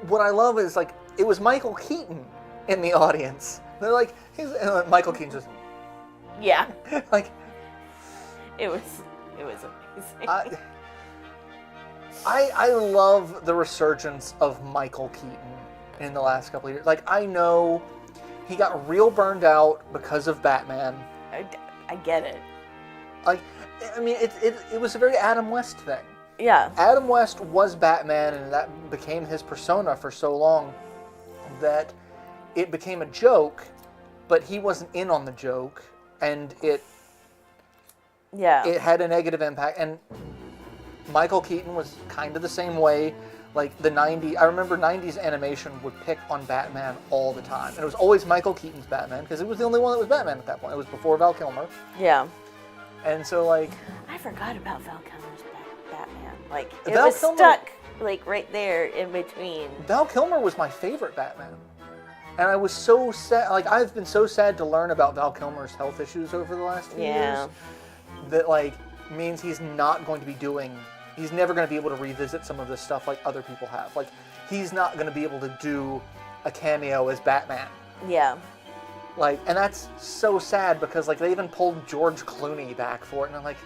what I love is like, it was Michael Keaton in the audience. They're like, Michael Keaton just, Yeah, like, it was amazing. I love the resurgence of Michael Keaton in the last couple of years. Like, I know he got real burned out because of Batman. I get it. Like, I mean, it was a very Adam West thing. Yeah. Adam West was Batman, and that became his persona for so long that it became a joke, but he wasn't in on the joke, and it had a negative impact. And Michael Keaton was kind of the same way. Like the 90s, I remember 90s animation would pick on Batman all the time. And it was always Michael Keaton's Batman, because it was the only one that was Batman at that point. It was before Val Kilmer. Yeah. And so, like, I forgot about Val Kilmer's Batman. Like, it Val was Kilmer, stuck, like, right there in between. Val Kilmer was my favorite Batman. And I was so sad. Like, I've been so sad to learn about Val Kilmer's health issues over the last few years. That, like, means he's not going to be doing... He's never going to be able to revisit some of this stuff like other people have. Like, he's not going to be able to do a cameo as Batman. Yeah. Like, and that's so sad because, like, they even pulled George Clooney back for it. And I'm like,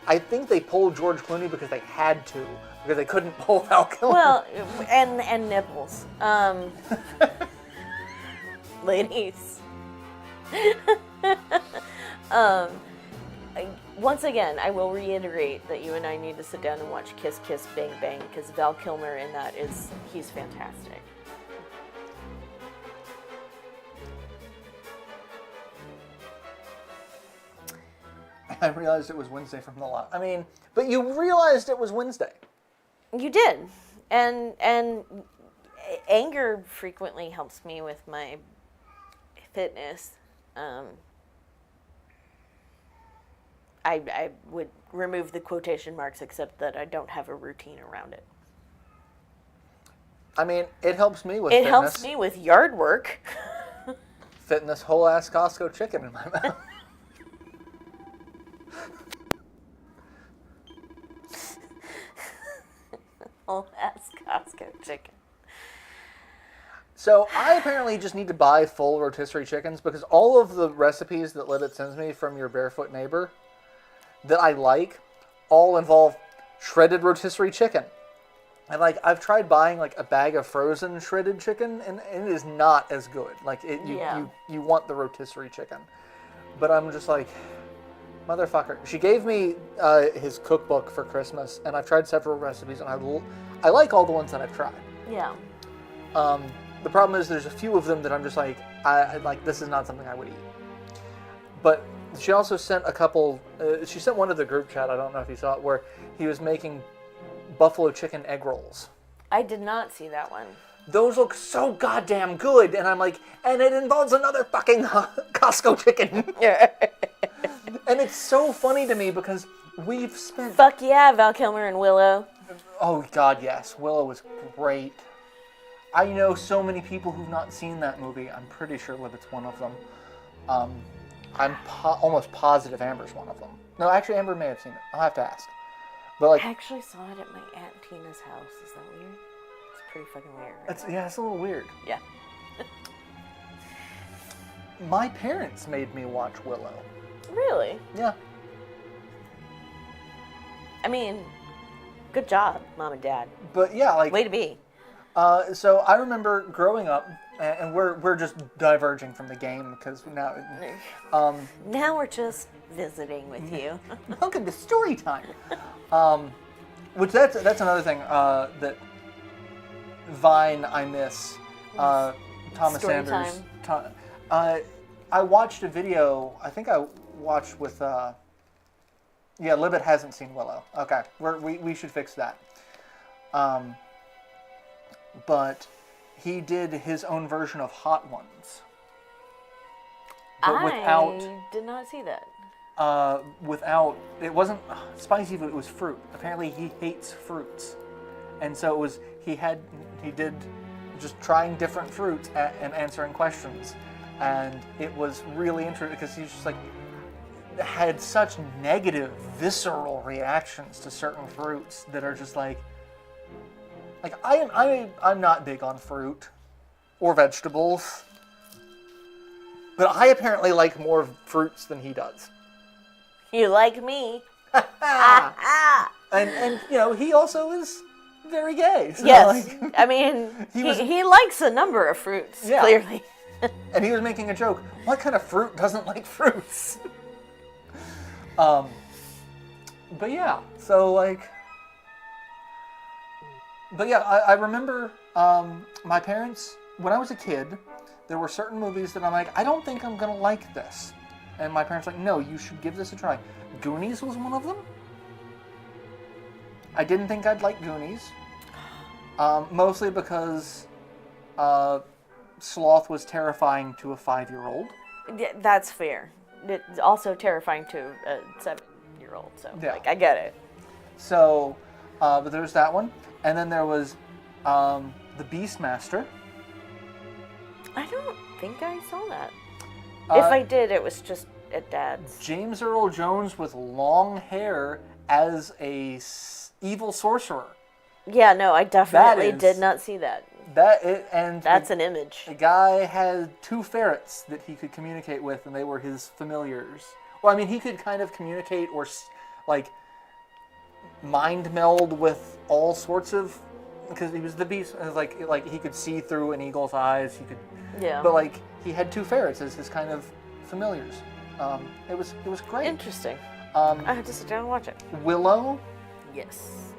I think they pulled George Clooney because they had to. Because they couldn't pull Val Kilmer. Well, and nipples. Ladies. Once again, I will reiterate that you and I need to sit down and watch Kiss Kiss Bang Bang, because Val Kilmer in that he's fantastic. I realized it was Wednesday from the lot. I mean, but you realized it was Wednesday. You did. And anger frequently helps me with my fitness. I would remove the quotation marks, except that I don't have a routine around it. I mean, it helps me with fitness. It helps me with yard work. Fitting this whole-ass Costco chicken in my mouth. Whole-ass Costco chicken. So I apparently just need to buy full rotisserie chickens, because all of the recipes that Libet sends me from your barefoot neighbor that I like all involve shredded rotisserie chicken. And like, I've tried buying like a bag of frozen shredded chicken, and it is not as good. Like, you want the rotisserie chicken. But I'm just like, motherfucker. She gave me his cookbook for Christmas, and I've tried several recipes, and I like all the ones that I've tried. Yeah. The problem is there's a few of them that I'm just like, this is not something I would eat. But she also sent a couple, she sent one to the group chat, I don't know if you saw it, where he was making buffalo chicken egg rolls. I did not see that one. Those look so goddamn good, and I'm like, and it involves another fucking Costco chicken. And it's so funny to me because we've spent... Fuck yeah, Val Kilmer and Willow. Oh god, yes. Willow was great. I know so many people who've not seen that movie. I'm pretty sure Libet's one of them. I'm almost positive Amber's one of them. No, actually, Amber may have seen it. I'll have to ask. But like, I actually saw it at my Aunt Tina's house. Is that weird? It's pretty fucking weird. Right? Yeah, it's a little weird. Yeah. My parents made me watch Willow. Really? Yeah. I mean, good job, Mom and Dad. But yeah, like... Way to be. So I remember growing up, and we're just diverging from the game because now. Now we're just visiting with you. Welcome to story time. Which that's another thing that Vine I miss. Thomas Story Sanders. I watched a video. I think I watched with. Yeah, Libet hasn't seen Willow. Okay, we should fix that. But he did his own version of Hot Ones. But without. I did not see that. Without, it wasn't spicy food, it was fruit. Apparently he hates fruits. And so it was, he did just trying different fruits and answering questions. And it was really interesting because he's just like, had such negative, visceral reactions to certain fruits that are just like I'm not big on fruit or vegetables. But I apparently like more fruits than he does. You like me. And you know, he also is very gay. So Yes. like, I mean, he likes a number of fruits, Yeah. clearly. and he was making a joke. What kind of fruit doesn't like fruits? But yeah, so like, but yeah, I remember my parents, when I was a kid, there were certain movies that I'm like, I don't think I'm going to like this. And my parents were like, no, you should give this a try. Goonies was one of them. I didn't think I'd like Goonies. Mostly because Sloth was terrifying to a 5-year-old. Yeah, that's fair. It's also terrifying to a 7-year-old, so Yeah. like I get it. So, but there's that one. And then there was the Beastmaster. I don't think I saw that. If I did, it was just at Dad's. James Earl Jones with long hair as a evil sorcerer. Yeah, no, I definitely That is- did not see that. That's an image. The guy had 2 ferrets that he could communicate with, and they were his familiars. Well, I mean, he could kind of communicate or like mind meld with all sorts of, because he was the beast. It was like he could see through an eagle's eyes. He could, Yeah. but like he had 2 ferrets as his kind of familiars. It was great. Interesting. I have to sit down and watch it. Willow, Yes.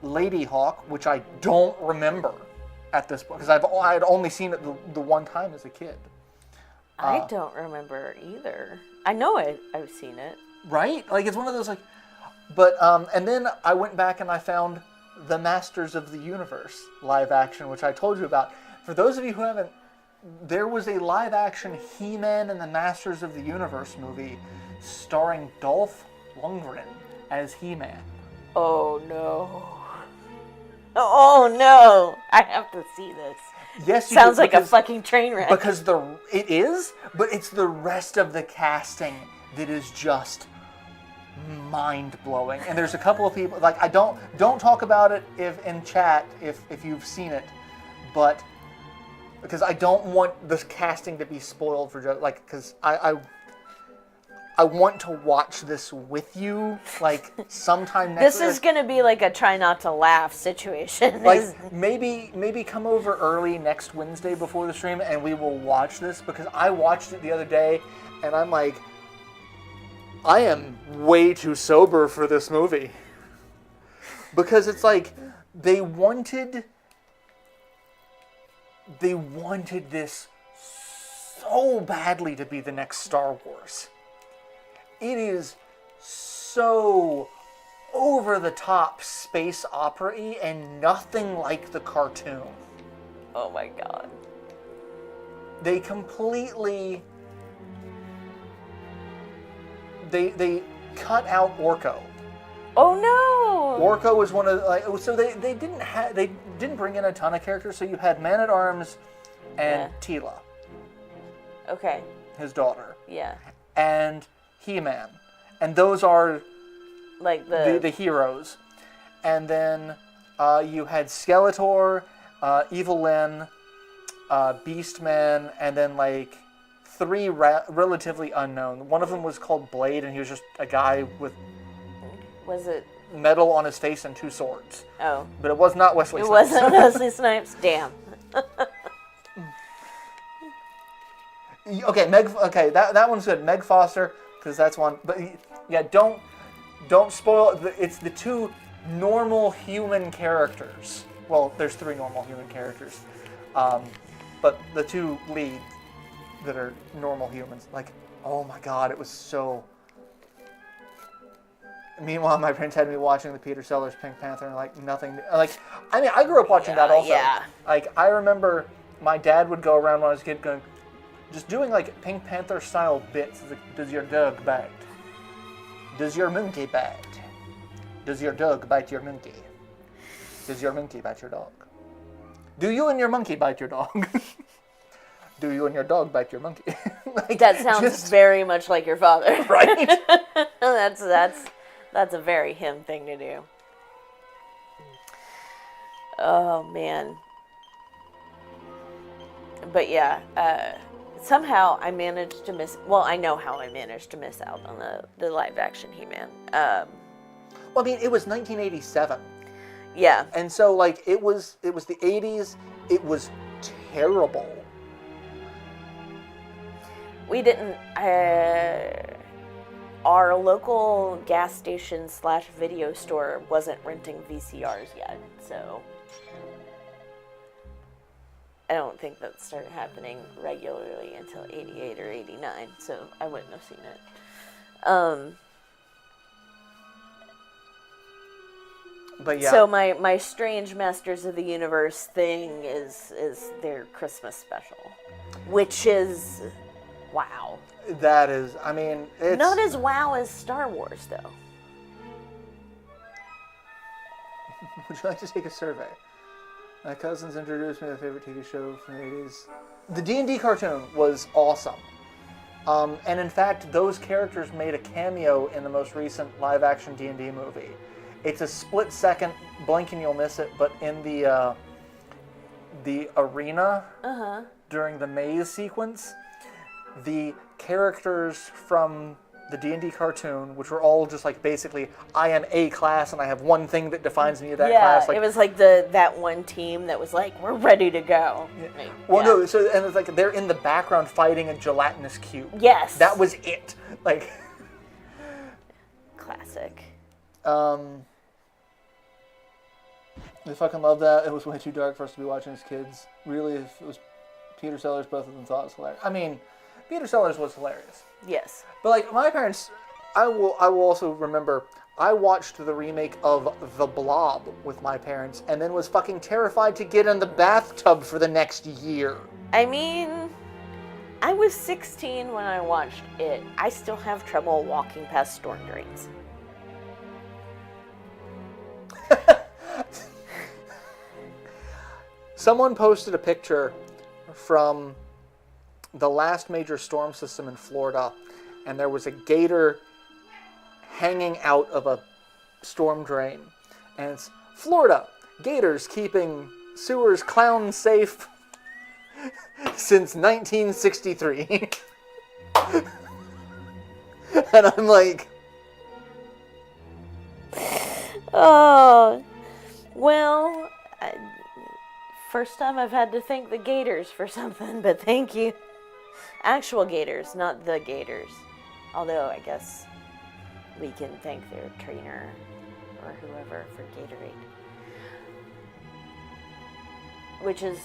Lady Hawk, which I don't remember at this point because I had only seen it the one time as a kid. I don't remember either. I know I've seen it. Right? Like it's one of those like, but and then I went back and I found the Masters of the Universe live action, which I told you about. For those of you who haven't, there was a live action He-Man and the Masters of the Universe movie starring Dolph Lundgren as He-Man. Oh no. Oh no! I have to see this. Yes, you Sounds do, like a fucking train wreck. because it is, but it's the rest of the casting that is just mind blowing. And there's a couple of people like I don't talk about it if in chat if you've seen it, but because I don't want this casting to be spoiled for like because I want to watch this with you like sometime next. This is gonna be like a try not to laugh situation. Like maybe come over early next Wednesday before the stream and we will watch this because I watched it the other day and I'm like, I am way too sober for this movie. Because it's like they wanted this so badly to be the next Star Wars. It is so over-the-top space opera-y and nothing like the cartoon. Oh my god. They completely... They cut out Orko. Oh no! Orko was one of like so they didn't bring in a ton of characters. So you had Man-at-Arms and Tila, Okay. his daughter, Yeah. and He-Man, and those are Like the heroes. And then you had Skeletor, Evil Lyn, Beastman, and then like 3 relatively unknown. One of them was called Blade, and he was just a guy with... Was metal on his face and 2 swords. Oh. But it was not Wesley It Snipes. wasn't Wesley Snipes. Damn. Okay, that one's good. Meg Foster, because that's one. But yeah, don't spoil it. It's the 2 normal human characters. Well, there's 3 normal human characters, but the 2 lead that are normal humans. Like, oh my God, it was so. Meanwhile, my parents had me watching the Peter Sellers Pink Panther, and like nothing. Like, I mean, I grew up watching that also. Yeah. Like, I remember my dad would go around when I was a kid going, just doing like Pink Panther style bits. Like, does your dog bite? Does your monkey bite? Does your dog bite your monkey? Does your monkey bite your dog? Do you and your monkey bite your dog? Do you and your dog bite your monkey? Like, That sounds very much like your father. Right? That's a very him thing to do. Oh man. But yeah, somehow I managed to miss. Well, I know how I managed to miss out on the live action He-Man. Well, I mean, it was 1987. Yeah. And so, like, it was the 80s. It was terrible. We didn't. Our local gas station / video store wasn't renting VCRs yet, so I don't think that started happening regularly until 88 or 89, so I wouldn't have seen it. But yeah. So my Strange Masters of the Universe thing is their Christmas special, which is wow. That is, I mean, it's... Not as wow as Star Wars, though. Would you like to take a survey? My cousins introduced me to their favorite TV show from the 80s. The D&D cartoon was awesome. And in fact, those characters made a cameo in the most recent live-action D&D movie. It's a split second, blink and you'll miss it, but in the arena during the maze sequence, the characters from the D&D cartoon, which were all just like basically, I am a class and I have one thing that defines me as that class. Like, it was like that one team that was like, we're ready to go. Yeah. Well, no, so and it's like they're in the background fighting a gelatinous cube. Yes. That was it. Like, classic. I fucking love that. It was way too dark for us to be watching as kids. Really, if it was Peter Sellers, both of them thought it was hilarious. I mean, Peter Sellers was hilarious. Yes. But like my parents, I will also remember I watched the remake of The Blob with my parents and then was fucking terrified to get in the bathtub for the next year. I mean, I was 16 when I watched it. I still have trouble walking past storm drains. Someone posted a picture from the last major storm system in Florida, and there was a gator hanging out of a storm drain. And it's Florida, gators keeping sewers clown safe since 1963. And I'm like... Oh, well, first time I've had to thank the gators for something, but thank you. Actual gators, not the gators. Although, I guess we can thank their trainer or whoever for Gatorade. Which is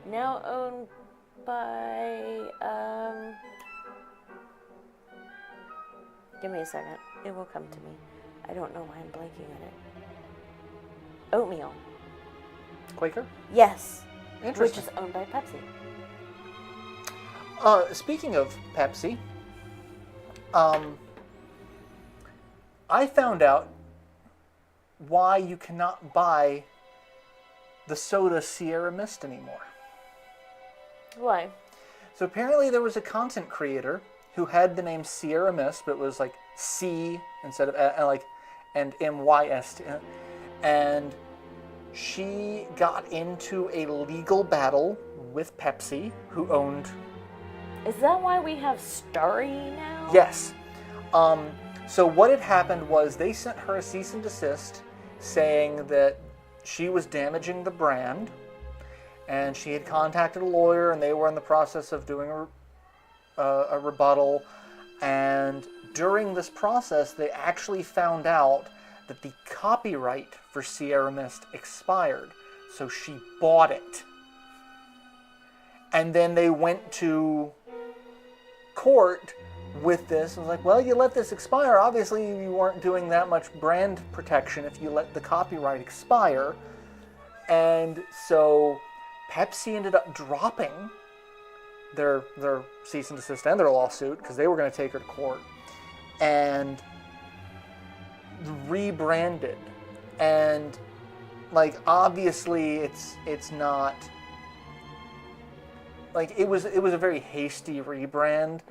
now owned by, give me a second. It will come to me. I don't know why I'm blanking on it. Oatmeal. Quaker? Yes. Interesting. Which is owned by Pepsi. Speaking of Pepsi, I found out why you cannot buy the soda Sierra Mist anymore. Why? So apparently there was a content creator who had the name Sierra Mist, but it was like C instead of and MYST, and she got into a legal battle with Pepsi, who owned. Is that why we have Starry now? Yes. So what had happened was they sent her a cease and desist saying that she was damaging the brand, and she had contacted a lawyer, and they were in the process of doing a rebuttal. And during this process, they actually found out that the copyright for Sierra Mist expired. So she bought it. And then they went to court with this. It was like, well, you let this expire. Obviously, you weren't doing that much brand protection if you let the copyright expire. And so Pepsi ended up dropping their cease and desist and their lawsuit because they were going to take her to court, and rebranded. And like, obviously it's not like, it was a very hasty rebrand,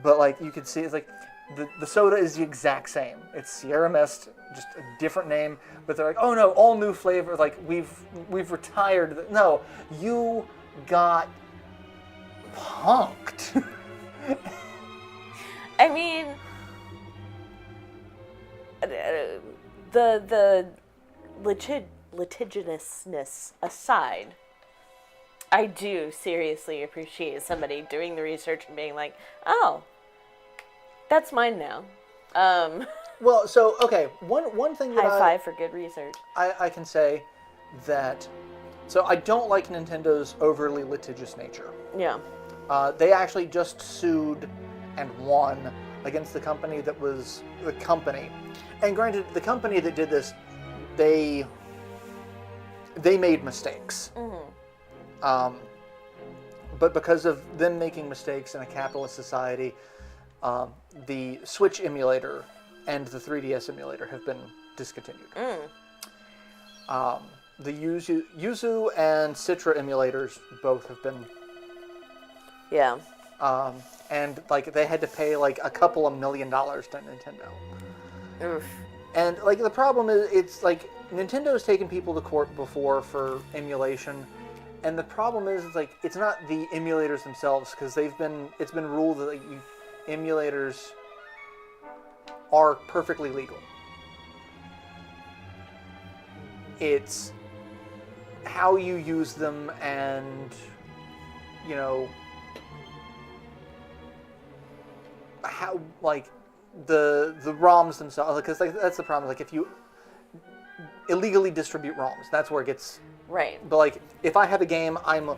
but like you could see it's like the soda is the exact same. It's Sierra Mist, just a different name, but they're like, oh no, all new flavor, like we've retired. No, you got punked. I mean, the litigiousness aside, I do seriously appreciate somebody doing the research and being like, oh, that's mine now. Well, so, okay, one thing that High five for good research. I can say that, so I don't like Nintendo's overly litigious nature. Yeah. They actually just sued and won against the company that was the company. And granted, the company that did this, they made mistakes. But because of them making mistakes in a capitalist society, the Switch emulator and the 3DS emulator have been discontinued. The Yuzu and Citra emulators both have been. Yeah. And like they had to pay like a couple of $1 million to Nintendo. Oof. And like the problem is, it's like Nintendo's taken people to court before for emulation, and the problem is like it's not the emulators themselves, because it's been ruled that like, emulators are perfectly legal. It's how you use them, and you know how like the ROMs themselves, because like that's the problem. Like if you illegally distribute ROMs, that's where it gets right. But like if I have a game, I'm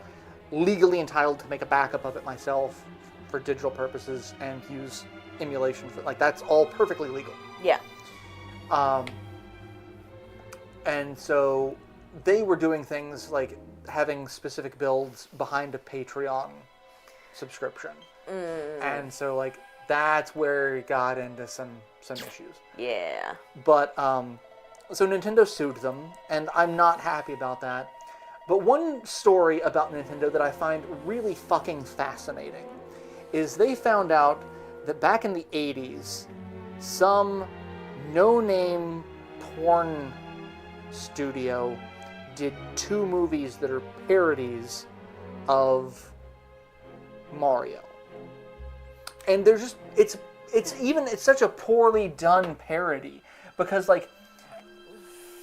legally entitled to make a backup of it myself for digital purposes and use emulation for, like, that's all perfectly legal. Yeah. And so they were doing things like having specific builds behind a Patreon subscription. And so like that's where it got into some issues. Yeah. But so Nintendo sued them, and I'm not happy about that. But one story about Nintendo that I find really fucking fascinating is they found out that back in the 80s, some no-name porn studio did 2 movies that are parodies of Mario. And they're just, it's such a poorly done parody, because like,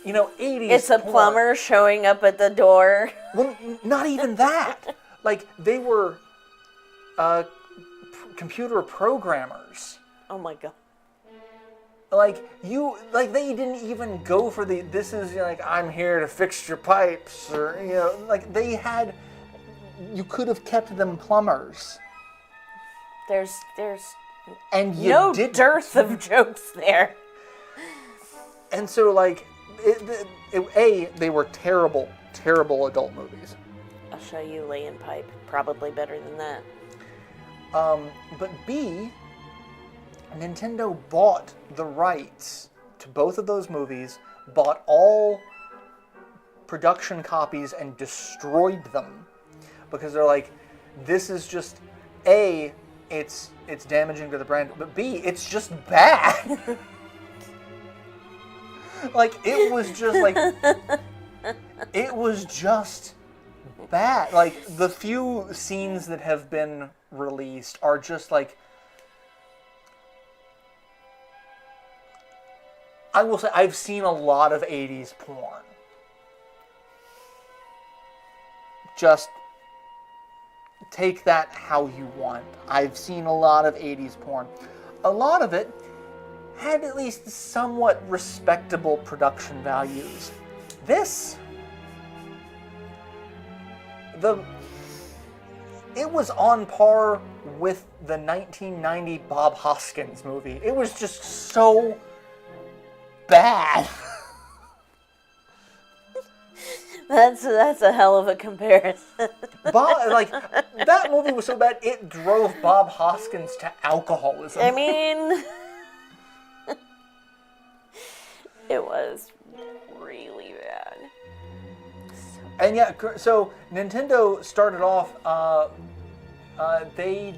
you know, 80s It's a porn, plumber showing up at the door. Well, not even that. Like, they were computer programmers. Oh my god. Like, they didn't even go for this is, you know, like, I'm here to fix your pipes, or, you know, like, you could have kept them plumbers. There's And you no didn't. dearth of jokes there. And so, like, they were terrible, terrible adult movies. I'll show you laying pipe. Probably better than that. But B, Nintendo bought the rights to both of those movies, bought all production copies, and destroyed them. Because they're like, this is just, A, it's damaging to the brand, but B, it's just bad. Like, it was just bad. Like, the few scenes that have been released are just like, I will say I've seen a lot of 80s porn. Just take that how you want. I've seen a lot of 80s porn. A lot of it had at least somewhat respectable production values. This, it was on par with the 1990 Bob Hoskins movie. It was just so bad. That's a hell of a comparison. That movie was so bad it drove Bob Hoskins to alcoholism. I mean, it was really bad. And yeah, so Nintendo started off. They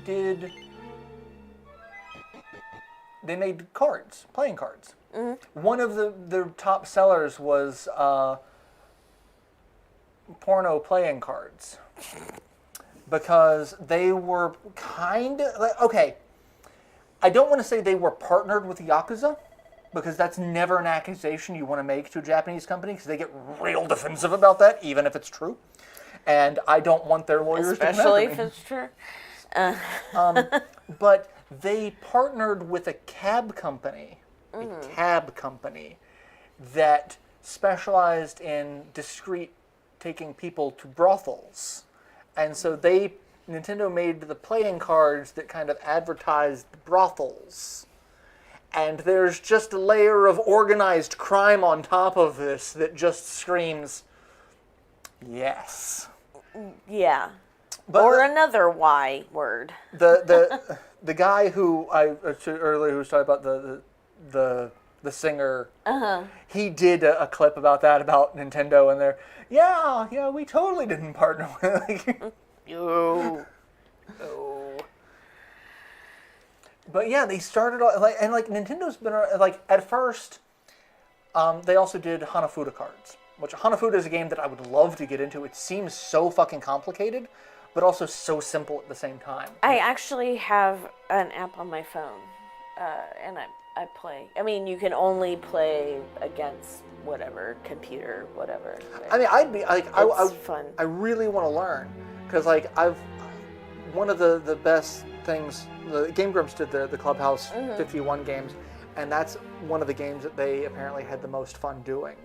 made cards, playing cards. Mm-hmm. One of their top sellers was porno playing cards, because they were kind of okay. I don't want to say they were partnered with Yakuza, because that's never an accusation you want to make to a Japanese company, because they get real defensive about that, even if it's true. And I don't want their lawyers especially to if it's true. But they partnered with a cab company, that specialized in discreet taking people to brothels. And so Nintendo made the playing cards that kind of advertised brothels. And there's just a layer of organized crime on top of this that just screams, yes. Yeah. But or another Y word. The guy who I earlier who was talking about the singer, he did a clip about that, about Nintendo, and they're we totally didn't partner with No. But yeah, they started Nintendo's been at first. They also did Hanafuda cards, which Hanafuda is a game that I would love to get into. It seems so fucking complicated, but also so simple at the same time. I actually have an app on my phone, and I play. I mean, you can only play against whatever computer, whatever. I mean, I'd be it's fun. I really want to learn, because one of the best things, the Game Grumps did the Clubhouse 51 games, and that's one of the games that they apparently had the most fun doing.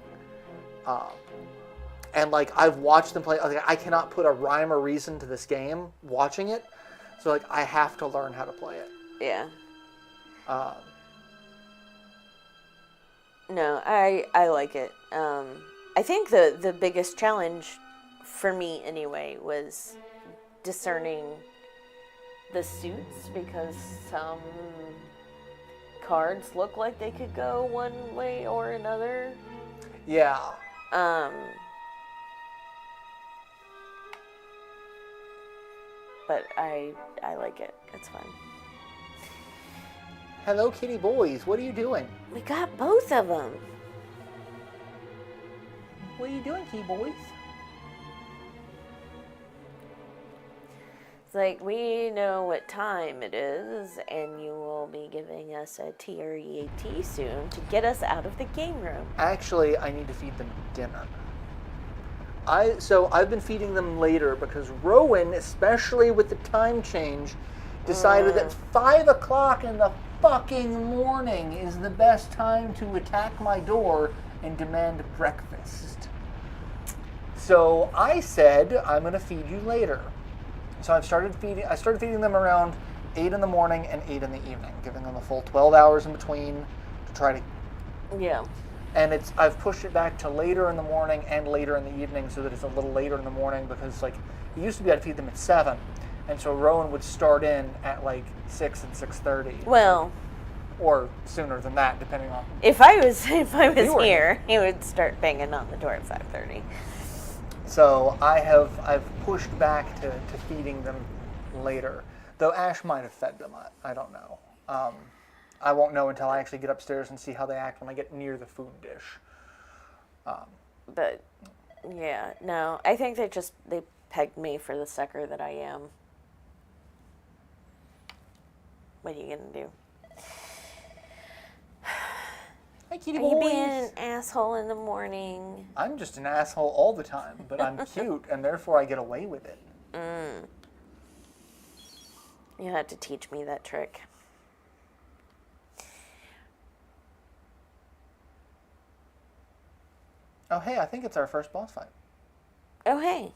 And I've watched them play. I cannot put a rhyme or reason to this game watching it, so I have to learn how to play it. Yeah. No, I like it. I think the biggest challenge for me anyway was discerning the suits, because some cards look like they could go one way or another. Yeah. But I like it. It's fun. Hello, kitty boys. What are you doing? We got both of them. What are you doing, kitty boys? It's like, we know what time it is, and you will be giving us a TREAT soon to get us out of the game room. Actually, I need to feed them dinner. I've been feeding them later because Rowan, especially with the time change, decided that 5 o'clock in the fucking morning is the best time to attack my door and demand breakfast. So I said, I'm going to feed you later. So I started feeding them around 8 in the morning and 8 in the evening, giving them a full 12 hours in between to try to... Yeah. And I've pushed it back to later in the morning and later in the evening, so that it's a little later in the morning, because it used to be I'd feed them at 7, and so Rowan would start in at 6 and 6:30. Well, or sooner than that, depending on. If I was here, he would start banging on the door at 5:30. So I've pushed back to feeding them later, though Ash might have fed them. I don't know. I won't know until I actually get upstairs and see how they act when I get near the food dish. But yeah, no, I think they pegged me for the sucker that I am. What are you gonna do? Hi, kitty Are boys. you being an asshole in the morning? I'm just an asshole all the time, but I'm cute, and therefore I get away with it. You'll have to teach me that trick. Oh, hey, I think it's our first boss fight. Oh, hey.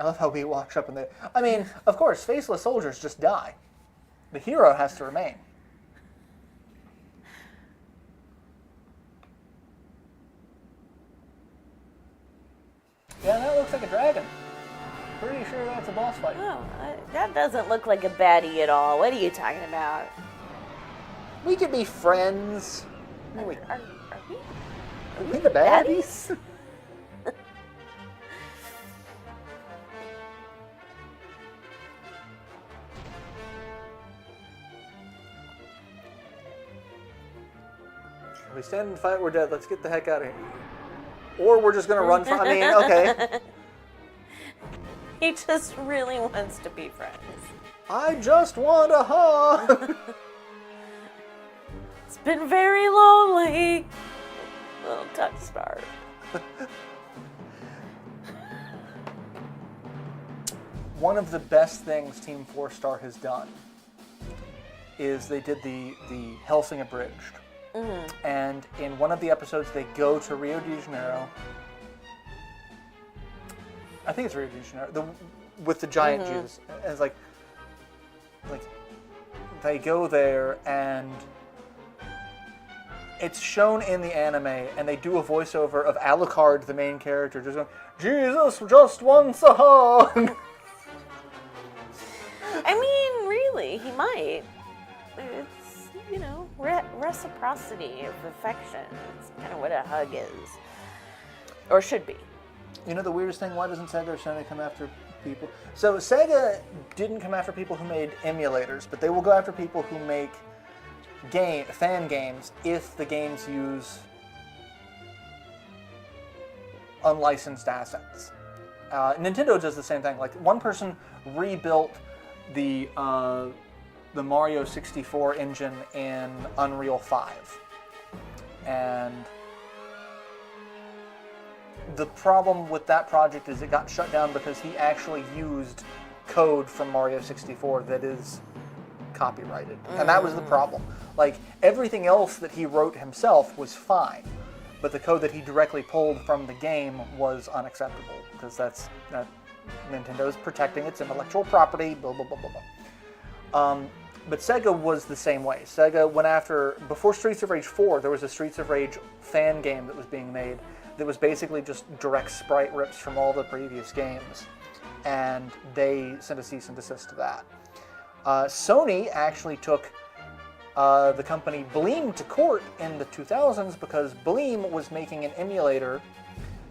I love how we walk up in there. I mean, of course, faceless soldiers just die. The hero has to remain. Yeah, that looks like a dragon. Pretty sure that's a boss fight. Oh, that doesn't look like a baddie at all. What are you talking about? We could be friends. Are we? Are we the baddies? We stand and fight, we're dead. Let's get the heck out of here. Or we're just going to run from... I mean, okay. He just really wants to be friends. I just want a hug. It's been very lonely. Little touch star. One of the best things Team 4 Star has done is they did the Helsing Abridged. Mm-hmm. And in one of the episodes, they go to Rio de Janeiro. I think it's Rio de Janeiro, with the giant Jews. And it's like they go there, and it's shown in the anime, and they do a voiceover of Alucard, the main character, just going, "Jesus just wants a hug." I mean, really, he might. It's, you know, reciprocity of affection. It's kind of what a hug is. Or should be. You know the weirdest thing? Why doesn't Sega or Sony come after people? So Sega didn't come after people who made emulators, but they will go after people who make fan games if the games use unlicensed assets. Nintendo does the same thing. Like, one person rebuilt the Mario 64 engine in Unreal 5. And the problem with that project is it got shut down because he actually used code from Mario 64 that is copyrighted. And that was the problem. Like, everything else that he wrote himself was fine, but the code that he directly pulled from the game was unacceptable, because that Nintendo's protecting its intellectual property, blah, blah, blah, blah, blah. But Sega was the same way. Sega went after, before Streets of Rage 4, there was a Streets of Rage fan game that was being made that was basically just direct sprite rips from all the previous games. And they sent a cease and desist to that. Sony actually took the company Bleem to court in the 2000s because Bleem was making an emulator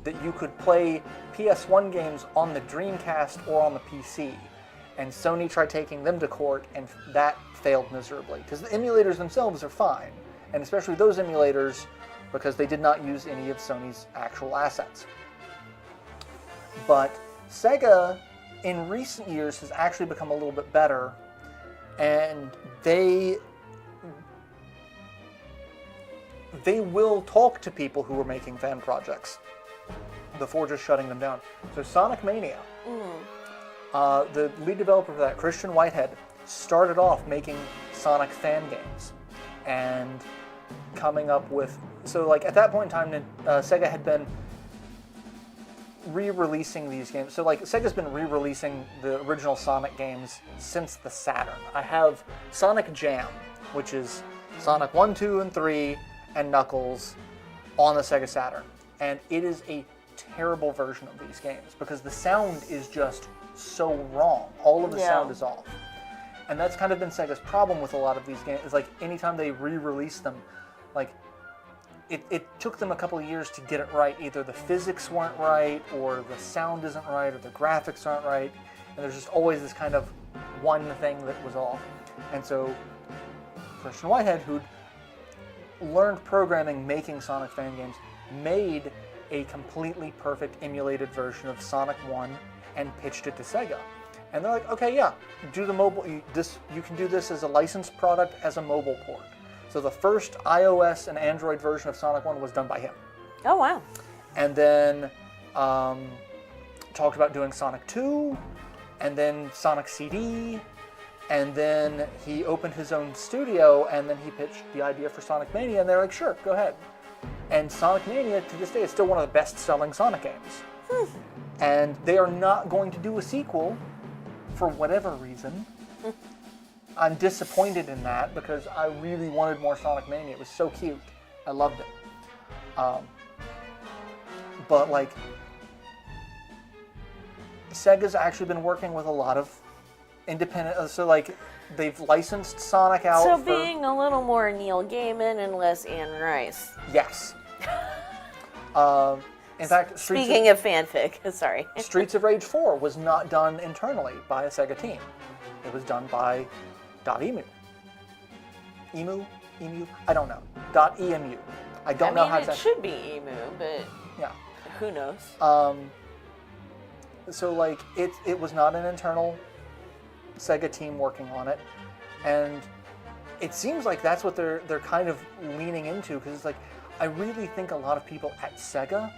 that you could play PS1 games on the Dreamcast or on the PC. And Sony tried taking them to court, and that failed miserably. Because the emulators themselves are fine, and especially those emulators, because they did not use any of Sony's actual assets. But Sega, in recent years, has actually become a little bit better, and they will talk to people who are making fan projects before just shutting them down. So Sonic Mania, the lead developer for that, Christian Whitehead, started off making Sonic fan games and coming up with... So, like, at that point in time, Sega had been re-releasing these games. So, like, Sega's been re-releasing the original Sonic games since the Saturn. I have Sonic Jam, which is Sonic 1, 2, and 3, and Knuckles on the Sega Saturn. And it is a terrible version of these games because the sound is just so wrong. All of the sound is off. And that's kind of been Sega's problem with a lot of these games, is like anytime they re-release them, like it took them a couple of years to get it right. Either the physics weren't right, or the sound isn't right, or the graphics aren't right, and there's just always this kind of one thing that was off. And so Christian Whitehead, who'd learned programming making Sonic fan games, made a completely perfect emulated version of Sonic 1 and pitched it to Sega. And they're like, okay, yeah, do the mobile. You can do this as a licensed product as a mobile port. So the first iOS and Android version of Sonic 1 was done by him. Oh, wow. And then talked about doing Sonic 2, and then Sonic CD, and then he opened his own studio, and then he pitched the idea for Sonic Mania, and they're like, sure, go ahead. And Sonic Mania, to this day, is still one of the best-selling Sonic games. And they are not going to do a sequel for whatever reason. I'm disappointed in that because I really wanted more Sonic Mania. It was so cute. I loved it. But, like, Sega's actually been working with a lot of independent... So, like, they've licensed Sonic out So being a little more Neil Gaiman and less Anne Rice. Yes. In fact, Speaking of fanfic, sorry. Streets of Rage 4 was not done internally by a Sega team. It was done by .emu. Emu? I don't know. .emu. I don't know how to... it should be Emu, but yeah. Who knows? So, like, it was not an internal Sega team working on it. And it seems like that's what they're kind of leaning into, because it's like, I really think a lot of people at Sega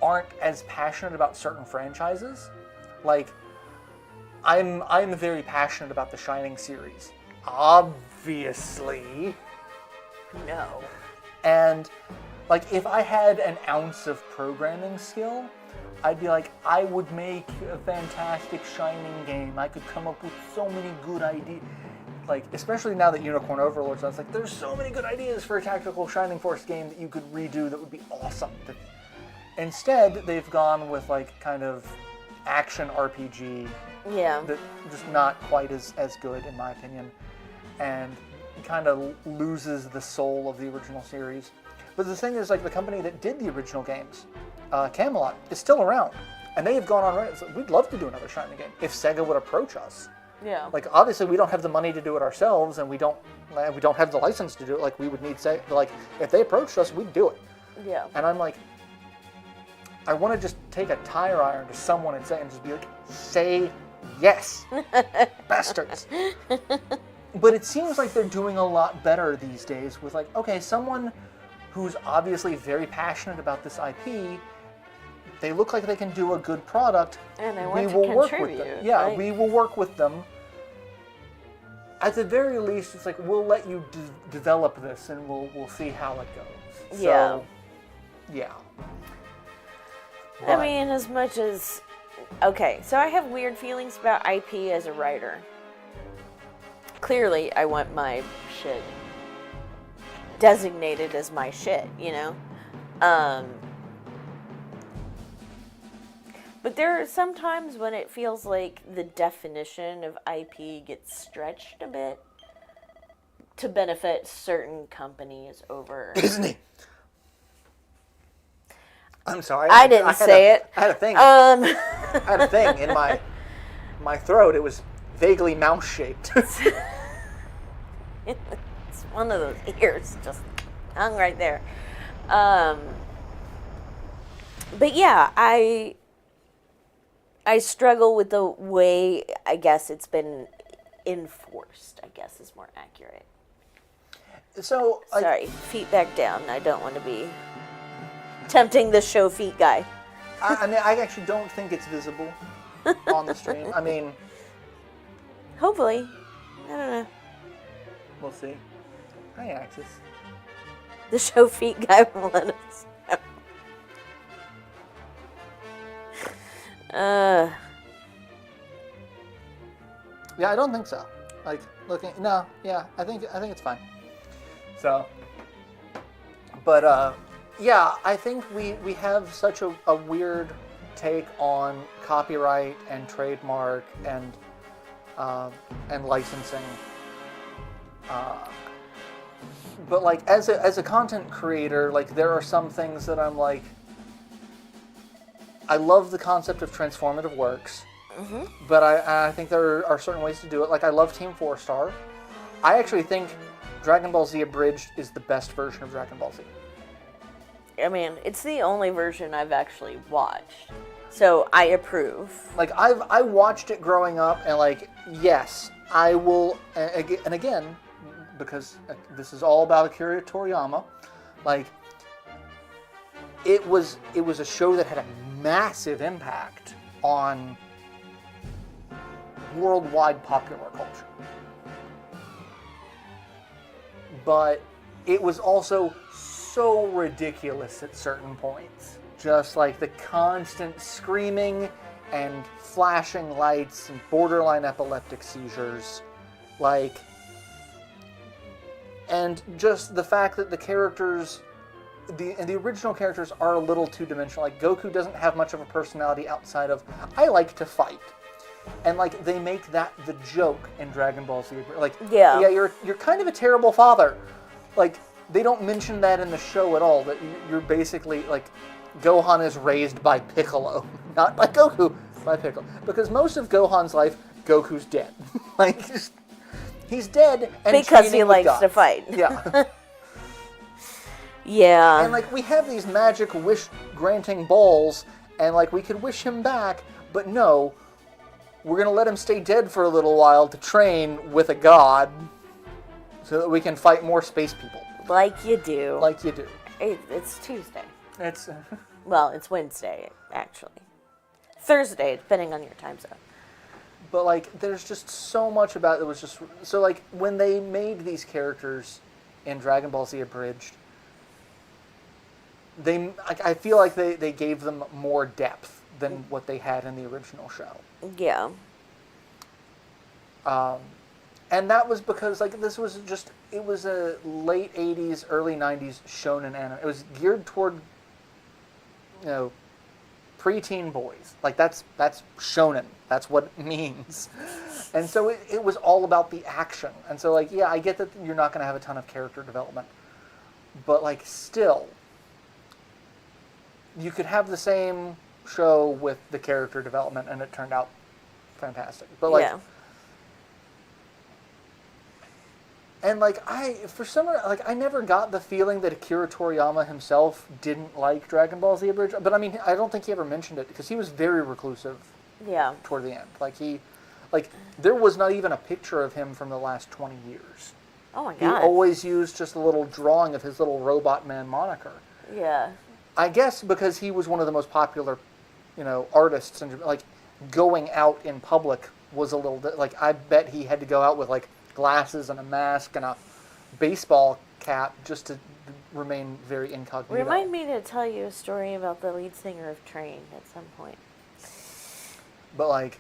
aren't as passionate about certain franchises. Like, I'm very passionate about the Shining series. Obviously. No. And, like, if I had an ounce of programming skill, I'd be like, I would make a fantastic Shining game. I could come up with so many good ideas. Like, especially now that Unicorn Overlord's on, it's like, there's so many good ideas for a tactical Shining Force game that you could redo that would be awesome. Instead, they've gone with, like, kind of action RPG. Yeah. That just not quite as good, in my opinion. And kind of loses the soul of the original series. But the thing is, like, the company that did the original games, Camelot, is still around. And they have gone on right. So we'd love to do another Shining game if Sega would approach us. Yeah. Like, obviously, we don't have the money to do it ourselves, and we don't have the license to do it. Like, we would need like, if they approached us, we'd do it. Yeah. And I'm like, I want to just take a tire iron to someone and just be like, say yes, bastards. But it seems like they're doing a lot better these days with, like, okay, someone who's obviously very passionate about this IP, they look like they can do a good product. And they we want will to work contribute. with them. Yeah, right? we will work with them. At the very least, it's like, we'll let you develop this, and we'll see how it goes. Yeah. So, yeah. I mean, as much as... Okay, so I have weird feelings about IP as a writer. Clearly, I want my shit designated as my shit, you know? But there are some times when it feels like the definition of IP gets stretched a bit to benefit certain companies over... Disney! I'm sorry. I didn't say it. I had a thing. I had a thing in my throat. It was vaguely mouse-shaped. It's one of those ears just hung right there. But yeah, I struggle with the way, I guess, it's been enforced, I guess is more accurate. So, Sorry, feet back down. I don't want to be tempting the show feet guy. I mean, I actually don't think it's visible on the stream. I mean... Hopefully. I don't know. We'll see. Hi, Axis. The show feet guy will let us know. Yeah, I don't think so. Like, looking... No, yeah, I think it's fine. So... But, yeah, I think we have such a weird take on copyright and trademark and licensing. But, like, as a content creator, like, there are some things that I'm like, I love the concept of transformative works, but I think there are certain ways to do it. Like, I love Team 4-Star. I actually think Dragon Ball Z Abridged is the best version of Dragon Ball Z. I mean, it's the only version I've actually watched. So I approve. Like, I watched it growing up, and, like, yes, I will, and again, because this is all about Akira Toriyama, like, it was a show that had a massive impact on worldwide popular culture. But it was also so ridiculous at certain points. Just like the constant screaming and flashing lights and borderline epileptic seizures. Like, and just the fact that the characters, the original characters are a little two-dimensional. Like, Goku doesn't have much of a personality outside of, I like to fight. And, like, they make that the joke in Dragon Ball Z. Like, yeah, you're kind of a terrible father. Like, they don't mention that in the show at all, that you're basically, like, Gohan is raised by Piccolo. Not by Goku, by Piccolo. Because most of Gohan's life, Goku's dead. Like, he's dead and because he likes gods. To fight. Yeah. Yeah. And, like, we have these magic wish-granting balls, and, like, we could wish him back, but no, we're going to let him stay dead for a little while to train with a god so that we can fight more space people. Like you do. Like you do. It's Tuesday. It's... Well, it's Wednesday, actually. Thursday, depending on your time zone. But, like, there's just so much about it. It was just... So, like, when they made these characters in Dragon Ball Z Abridged, I feel like they gave them more depth than what they had in the original show. Yeah. And that was because, like, this was just... It was a late 80s, early 90s shonen anime. It was geared toward, you know, preteen boys. Like, that's shonen. That's what it means. And so it was all about the action. And so, like, yeah, I get that you're not going to have a ton of character development. But, like, still, you could have the same show with the character development, and it turned out fantastic. But, like... Yeah. And, like, I never got the feeling that Akira Toriyama himself didn't like Dragon Ball Z Abridged. But, I mean, I don't think he ever mentioned it, because he was very reclusive toward the end. Like, there was not even a picture of him from the last 20 years. Oh, my God. He always used just a little drawing of his little Robot Man moniker. Yeah. I guess because he was one of the most popular, you know, artists. And, like, going out in public was a little... Like, I bet he had to go out with, like, glasses and a mask and a baseball cap just to remain very incognito. Remind me to tell you a story about the lead singer of Train at some point. But, like,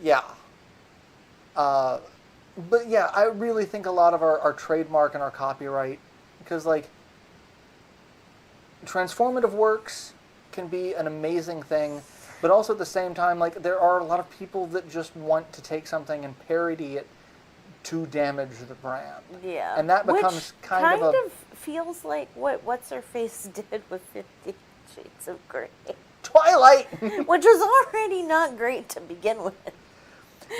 yeah. But, yeah, I really think a lot of our trademark and our copyright, because, like, transformative works can be an amazing thing, but also at the same time, like, there are a lot of people that just want to take something and parody it to damage the brand. Yeah. And that becomes kind of feels like what What's-Her-Face did with 50 Shades of Grey. Twilight! Which was already not great to begin with.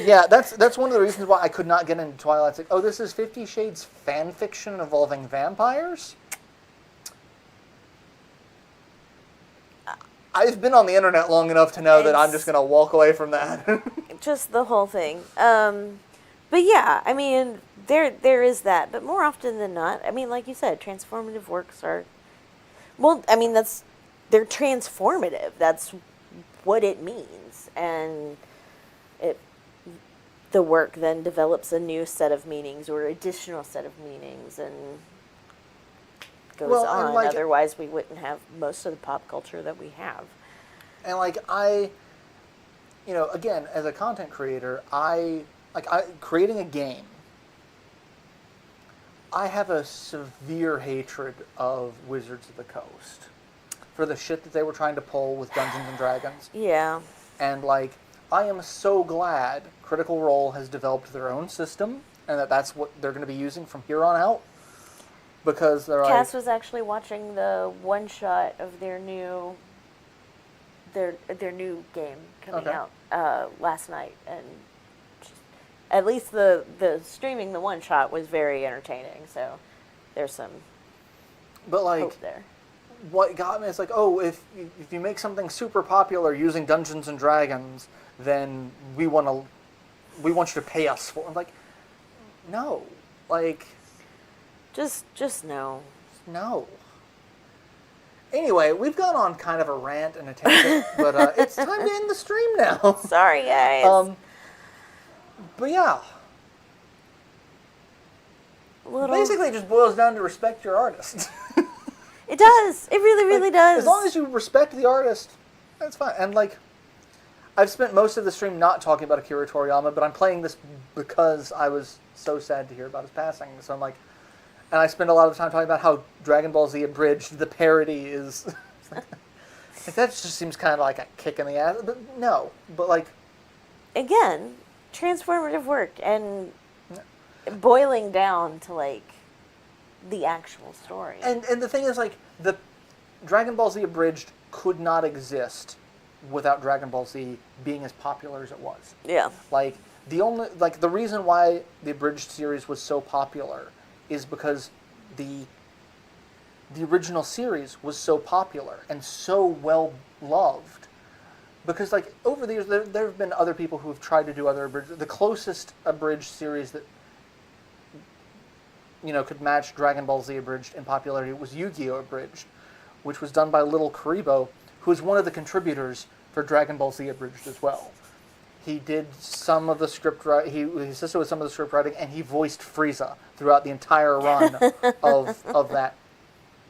Yeah, that's one of the reasons why I could not get into Twilight. It's like, oh, this is 50 Shades fan fiction involving vampires? I've been on the internet long enough to know that I'm just going to walk away from that. Just the whole thing. But yeah, I mean, there is that. But more often than not, I mean, like you said, transformative works are... Well, I mean, they're transformative. That's what it means. And the work then develops a new set of meanings or additional set of meanings and goes on. Like, otherwise, we wouldn't have most of the pop culture that we have. And, like, you know, again, as a content creator, creating a game, I have a severe hatred of Wizards of the Coast for the shit that they were trying to pull with Dungeons and Dragons. Yeah. And, like, I am so glad Critical Role has developed their own system and that's what they're going to be using from here on out. Because they're Cass was actually watching the one-shot of their new game coming out last night, and at least the streaming the one-shot was very entertaining. So there's some hope there. what got me is like, oh, if you make something super popular using Dungeons and Dragons, then we want you to pay us for it. I'm like, no, like, just no. no. Anyway, we've gone on kind of a rant and a tangent, but it's time to end the stream now. Sorry, guys. But yeah. Little... Basically, it just boils down to respect your artist. It does. It really, really does. As long as you respect the artist, that's fine. And, like, I've spent most of the stream not talking about Akira Toriyama, but I'm playing this because I was so sad to hear about his passing. So I'm like, and I spend a lot of time talking about how Dragon Ball Z Abridged, the parody, is... like, that just seems kind of like a kick in the ass. But no. But, like... Again, transformative work and boiling down to, like, the actual story. And the thing is, like, the Dragon Ball Z Abridged could not exist without Dragon Ball Z being as popular as it was. Yeah. Like, the reason why the Abridged series was so popular is because the original series was so popular and so well loved. Because, like, over the years, there have been other people who have tried to do other Abridged. The closest Abridged series that, you know, could match Dragon Ball Z Abridged in popularity was Yu-Gi-Oh! Abridged, which was done by Little Karibo, who is one of the contributors for Dragon Ball Z Abridged as well. He did some of the script writing, he assisted with some of the script writing, and he voiced Frieza throughout the entire run of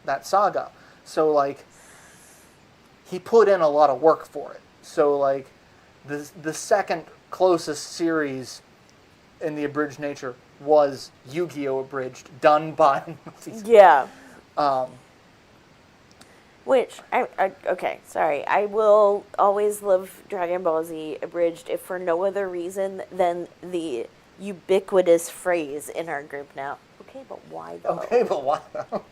that saga. So, like, he put in a lot of work for it. So, like, the second closest series in the abridged nature was Yu-Gi-Oh! Abridged, done by... Yeah. Which, okay, sorry. I will always love Dragon Ball Z Abridged if for no other reason than the ubiquitous phrase in our group now. Okay, but why though? Okay, but why though?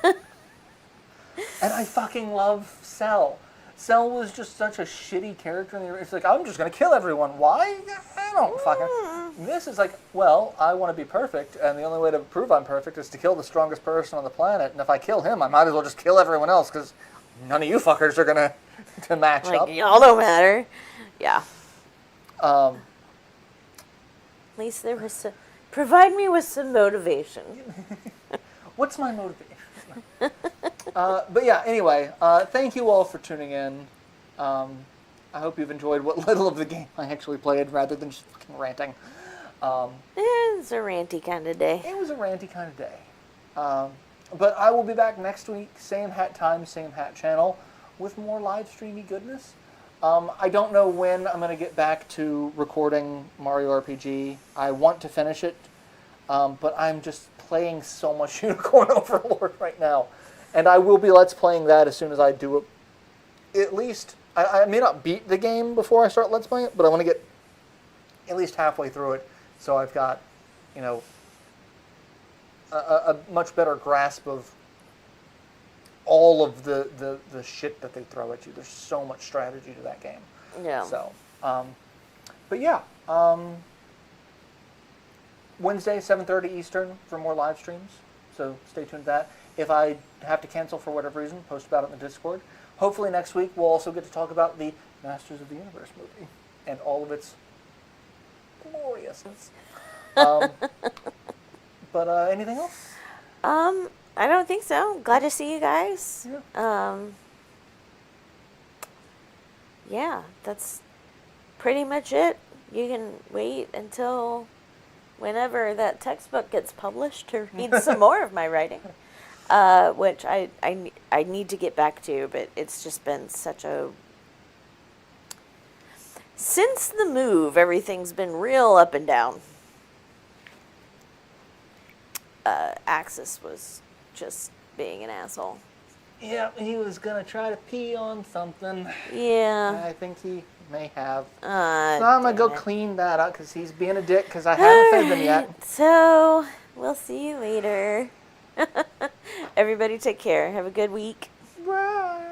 And I fucking love Cell. Cell was just such a shitty character. It's like, I'm just going to kill everyone. Why? I don't fucking... This is like, well, I want to be perfect, and the only way to prove I'm perfect is to kill the strongest person on the planet, and if I kill him, I might as well just kill everyone else, because none of you fuckers are going to match up. Like, y'all don't matter. Yeah. At least there was some... Provide me with some motivation. What's my motivation? But yeah, anyway, thank you all for tuning in. I hope you've enjoyed what little of the game I actually played rather than just fucking ranting. It's a ranty kind of day. It was a ranty kind of day. But I will be back next week, same hat time, same hat channel, with more live streamy goodness. I don't know when I'm going to get back to recording Mario RPG. I want to finish it, but I'm just playing so much Unicorn Overlord right now. And I will be Let's Playing that as soon as I do it. At least, I may not beat the game before I start Let's Playing it, but I want to get at least halfway through it, so I've got, you know, a much better grasp of all of the shit that they throw at you. There's so much strategy to that game. Yeah. So, but yeah, Wednesday, 7:30 Eastern for more live streams. So stay tuned to that. If I have to cancel for whatever reason, post about it in the Discord. Hopefully next week we'll also get to talk about the Masters of the Universe movie and all of its gloriousness. But anything else? I don't think so. Glad to see you guys. Yeah. Yeah, that's pretty much it. You can wait until whenever that textbook gets published to read some more of my writing, which I need to get back to, but it's just been such a... Since the move, everything's been real up and down. Axis was just being an asshole. Yeah, he was gonna try to pee on something. Yeah. I think he may have. So So I'm gonna go clean that up because he's being a dick because I haven't fed them yet. So, we'll see you later. Everybody take care. Have a good week. Bye.